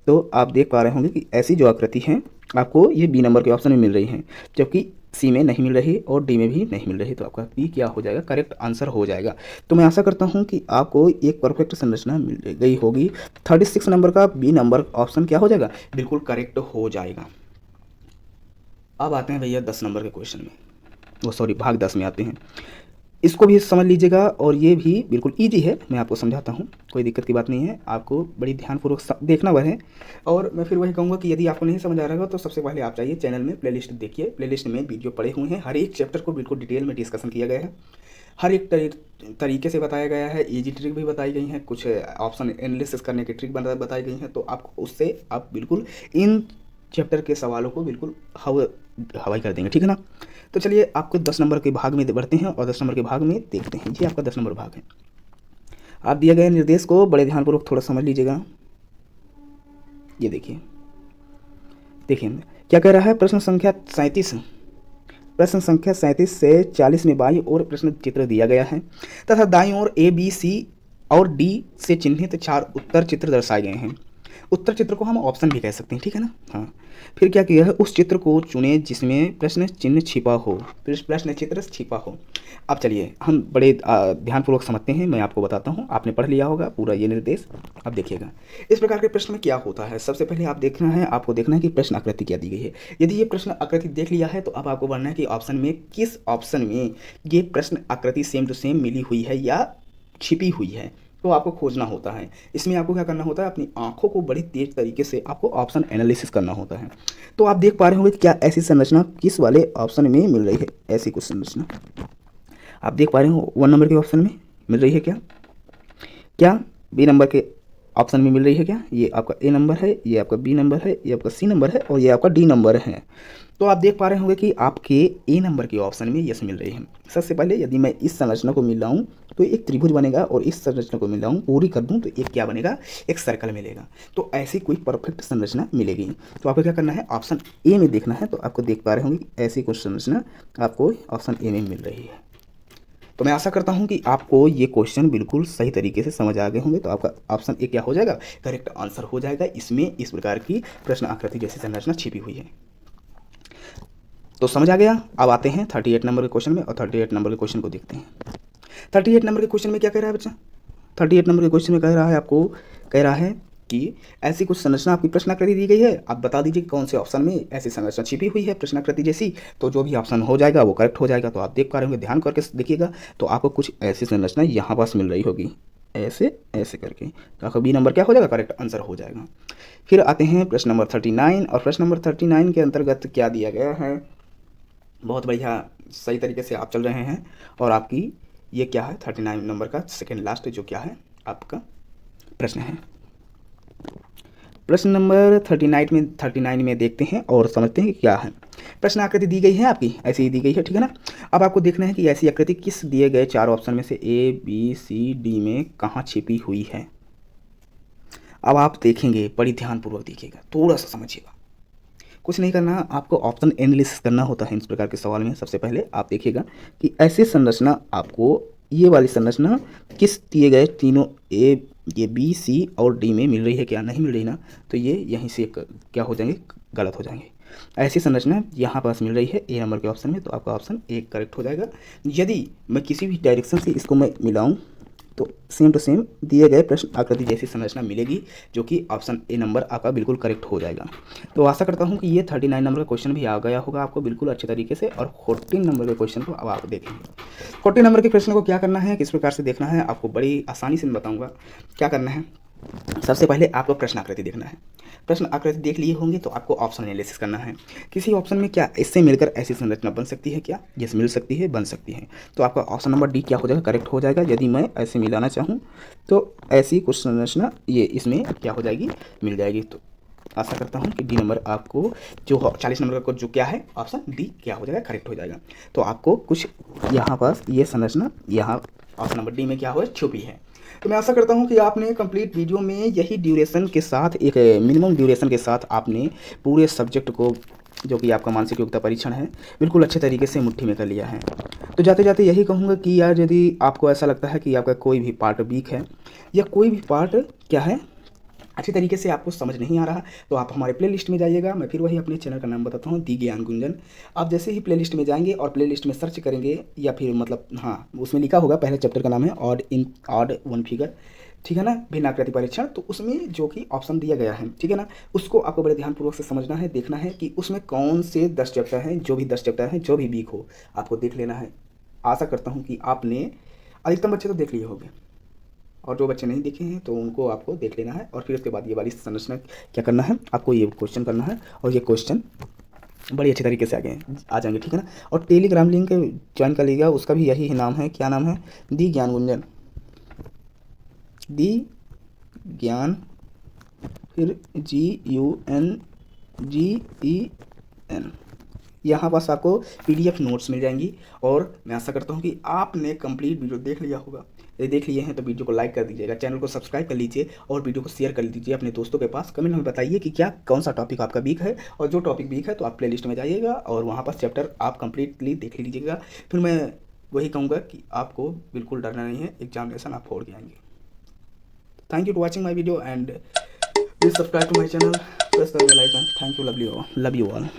तो आप देख पा रहे होंगे कि ऐसी जो आकृति है आपको ये बी नंबर के ऑप्शन में मिल रही है, जबकि सी में नहीं मिल रही और डी में भी नहीं मिल रही, तो आपका बी क्या हो जाएगा, करेक्ट आंसर हो जाएगा। तो मैं आशा करता हूं कि आपको एक परफेक्ट संरचना मिल गई होगी। 36 नंबर का बी नंबर ऑप्शन क्या हो जाएगा, बिल्कुल करेक्ट हो जाएगा। अब आते हैं भैया 10 नंबर के क्वेश्चन में, वो सॉरी भाग 10 में आते हैं। इसको भी समझ लीजिएगा और ये भी बिल्कुल ईजी है, मैं आपको समझाता हूँ, कोई दिक्कत की बात नहीं है, आपको बड़ी ध्यानपूर्वक देखना वह है। और मैं फिर वही कहूँगा कि यदि आपको नहीं समझ आ रहा होगा तो सबसे पहले आप जाइए चैनल में, प्लेलिस्ट देखिए, प्लेलिस्ट में वीडियो पड़े हुए हैं, हर एक चैप्टर को बिल्कुल डिटेल में डिस्कशन किया गया है, हर एक तरीके से बताया गया है, ईजी ट्रिक भी बताई गई हैं, कुछ ऑप्शन एनालिसिस करने की ट्रिक बताई गई हैं, तो आपको उससे आप बिल्कुल इन चैप्टर के सवालों को बिल्कुल हवाई कर देंगे, ठीक है ना। तो चलिए आपको 10 नंबर के भाग में बढ़ते हैं और 10 नंबर के भाग में देखते हैं। ये आपका 10 नंबर भाग है। आप दिए गए निर्देश को बड़े ध्यानपूर्वक थोड़ा समझ लीजिएगा। ये देखिए क्या कह रहा है, प्रश्न संख्या 37, प्रश्न संख्या 37 से 40 में बाईं ओर प्रश्न चित्र दिया गया है तथा दाईं ओर ए बी सी और डी से चिन्हित 4 उत्तर चित्र दर्शाए गए हैं। उत्तर चित्र को हम ऑप्शन भी कह सकते हैं, ठीक है ना। हाँ, फिर क्या किया है, उस चित्र को चुने जिसमें प्रश्न चिन्ह छिपा हो, प्रश्न चित्र छिपा हो। अब चलिए हम बड़े ध्यानपूर्वक समझते हैं, मैं आपको बताता हूँ, आपने पढ़ लिया होगा पूरा ये निर्देश। अब देखिएगा इस प्रकार के प्रश्न में क्या होता है। सबसे पहले आपको देखना है कि प्रश्न आकृति क्या दी गई है। यदि ये प्रश्न आकृति देख लिया है तो अब आपको बढ़ना है कि ऑप्शन में किस ऑप्शन में ये प्रश्न आकृति सेम टू सेम मिली हुई है या छिपी हुई है, तो आपको खोजना होता है। इसमें आपको क्या करना होता है, अपनी आंखों को बड़ी तेज तरीके से आपको ऑप्शन एनालिसिस करना होता है। तो आप देख पा रहे होंगे क्या ऐसी संरचना किस वाले ऑप्शन में मिल रही है, ऐसी कुछ संरचना आप देख पा रहे हो 1 नंबर के ऑप्शन में मिल रही है। क्या बी नंबर के ऑप्शन में मिल रही है क्या? ये आपका ए नंबर है, ये आपका बी नंबर है, ये आपका सी नंबर है और ये आपका डी नंबर है। तो आप देख पा रहे होंगे कि आपके ए नंबर के ऑप्शन में यस मिल रही है। सबसे पहले यदि मैं इस संरचना को मिलाऊं तो एक त्रिभुज बनेगा और इस संरचना को मिलाऊं पूरी कर दूं तो एक क्या बनेगा? एक सर्कल मिलेगा। तो ऐसी कोई परफेक्ट संरचना मिलेगी। तो आपको क्या करना है? ऑप्शन ए में देखना है। तो आपको देख पा रहे होंगे कि ऐसी कुछ संरचना आपको ऑप्शन ए में मिल रही है। तो मैं आशा करता हूं कि आपको ये क्वेश्चन बिल्कुल सही तरीके से समझ आ गए होंगे। तो आपका ऑप्शन ए क्या हो जाएगा? करेक्ट आंसर हो जाएगा। इसमें इस प्रकार की प्रश्न आकृति जैसी संरचना छिपी हुई है। तो समझ आ गया। अब आते हैं 38 नंबर के क्वेश्चन में और 38 नंबर के क्वेश्चन को देखते हैं। 38 नंबर के क्वेश्चन में क्या कह रहा है बच्चा? 38 नंबर के क्वेश्चन में कह रहा है आपको, कह रहा है कि ऐसी कुछ संरचना आपकी प्रश्नाकृति दी गई है, आप बता दीजिए कौन से ऑप्शन में ऐसी संरचना छिपी हुई है प्रश्नाकृति जैसी। तो जो भी ऑप्शन हो जाएगा वो करेक्ट हो जाएगा। तो आप देख पा रहे होंगे, ध्यान करके देखिएगा। तो आपको कुछ ऐसी संरचना यहाँ पास मिल रही होगी, ऐसे ऐसे करके। तो आपका बी नंबर क्या हो जाएगा? करेक्ट आंसर हो जाएगा। फिर आते हैं प्रश्न नंबर 39 और प्रश्न नंबर 39 के अंतर्गत क्या दिया गया है? बहुत बढ़िया, सही तरीके से आप चल रहे हैं। और आपकी ये क्या है? 39 नंबर का सेकेंड लास्ट जो क्या है आपका प्रश्न है। प्रश्न नंबर 39 में देखते हैं और समझते हैं कि क्या है। प्रश्न आकृति दी गई है आपकी, ऐसी ही दी गई है, ठीक है ना। अब आपको देखना है कि ऐसी आकृति किस दिए गए चार ऑप्शन में से ए बी सी डी में कहाँ छिपी हुई है। अब आप देखेंगे, बड़ी ध्यानपूर्वक देखिएगा, थोड़ा सा समझिएगा। कुछ नहीं करना, आपको ऑप्शन एनालिसिस करना होता है इस प्रकार के सवाल में। सबसे पहले आप देखिएगा कि ऐसी संरचना आपको, ये वाली संरचना किस दिए गए तीनों ए, ये बी सी और डी में मिल रही है क्या? नहीं मिल रही ना, तो ये यहीं से क्या हो जाएंगे? गलत हो जाएंगे। ऐसी संरचना यहाँ पास मिल रही है ए नंबर के ऑप्शन में, तो आपका ऑप्शन ए करेक्ट हो जाएगा। यदि मैं किसी भी डायरेक्शन से इसको मैं मिलाऊँ तो सेम टू सेम दिए गए प्रश्न आकृति जैसी संरचना मिलेगी, जो कि ऑप्शन ए नंबर आपका बिल्कुल करेक्ट हो जाएगा। तो आशा करता हूं कि ये 39 नंबर का क्वेश्चन भी आ गया होगा आपको बिल्कुल अच्छे तरीके से। और 14 नंबर के क्वेश्चन को अब आप देखेंगे। 14 नंबर के प्रश्न को क्या करना है, किस प्रकार से देखना है, आपको बड़ी आसानी से मैं बताऊँगा। क्या करना है? सबसे पहले आपको प्रश्न आकृति देखना है। प्रश्न आकृति देख लिए होंगे तो आपको ऑप्शन एनालिसिस करना है। किसी ऑप्शन में क्या इससे मिलकर ऐसी संरचना बन सकती है क्या? यस, मिल सकती है, बन सकती है। तो आपका ऑप्शन नंबर डी क्या हो जाएगा? करेक्ट हो जाएगा। यदि मैं ऐसे मिलाना चाहूँ तो ऐसी कुछ संरचना ये इसमें क्या हो जाएगी? मिल जाएगी। तो आशा करता हूँ कि डी नंबर आपको, जो 40 नंबर का जो क्या है ऑप्शन डी क्या हो जाएगा? करेक्ट हो जाएगा। तो आपको कुछ यहाँ पास ये संरचना यहाँ ऑप्शन नंबर डी में क्या हो छुपी है। तो मैं आशा करता हूं कि आपने कंप्लीट वीडियो में यही ड्यूरेशन के साथ, एक मिनिमम ड्यूरेशन के साथ आपने पूरे सब्जेक्ट को, जो कि आपका मानसिक योग्यता परीक्षण है, बिल्कुल अच्छे तरीके से मुट्ठी में कर लिया है। तो जाते जाते यही कहूँगा कि यार, यदि आपको ऐसा लगता है कि आपका कोई भी पार्ट वीक है या कोई भी पार्ट क्या है अच्छी तरीके से आपको समझ नहीं आ रहा, तो आप हमारे प्लेलिस्ट में जाइएगा। मैं फिर वही अपने चैनल का नाम बताता हूँ, दी ज्ञान गुंजन। आप जैसे ही प्लेलिस्ट में जाएंगे और प्लेलिस्ट में सर्च करेंगे, या फिर मतलब हाँ, उसमें लिखा होगा, पहले चैप्टर का नाम है ऑड वन फिगर, ठीक है ना, भिन्न आकृति परीक्षण। तो उसमें जो कि ऑप्शन दिया गया है, ठीक है ना, उसको आपको बड़े ध्यानपूर्वक से समझना है, देखना है कि उसमें कौन से 10 चैप्टर हैं। जो भी 10 चैप्टर हैं, जो भी वीक हो, आपको देख लेना है। आशा करता हूँ कि आपने, अधिकतम बच्चे तो देख लिए होंगे, और जो बच्चे नहीं देखे हैं तो उनको आपको देख लेना है। और फिर उसके बाद ये वाली संरचना क्या करना है, आपको ये क्वेश्चन करना है, और ये क्वेश्चन बड़ी अच्छी तरीके से आ जाएंगे, ठीक है ना। और टेलीग्राम लिंक ज्वाइन कर लीजिएगा, उसका भी यही नाम है। क्या नाम है? दी ज्ञान गुंजन, दी ज्ञान, फिर GUNGEN। यहाँ पास आपको PDF नोट्स मिल जाएंगी। और मैं आशा करता हूँ कि आपने कंप्लीट वीडियो देख लिया होगा। यदि देख लिए हैं तो वीडियो को लाइक कर दीजिएगा, चैनल को सब्सक्राइब कर लीजिए और वीडियो को शेयर कर दीजिए अपने दोस्तों के पास। कमेंट में बताइए कि क्या, कौन सा टॉपिक आपका वीक है, और जो टॉपिक वीक है तो आप प्लेलिस्ट में जाइएगा और वहाँ पर चैप्टर आप कंप्लीटली देख लीजिएगा। फिर मैं वही कहूँगा कि आपको बिल्कुल डरना नहीं है, एग्जामिनेशन आप फोड़ के आएंगे। Thank you to watching my video and please subscribe to my channel, press the bell icon. Thank you, love you all.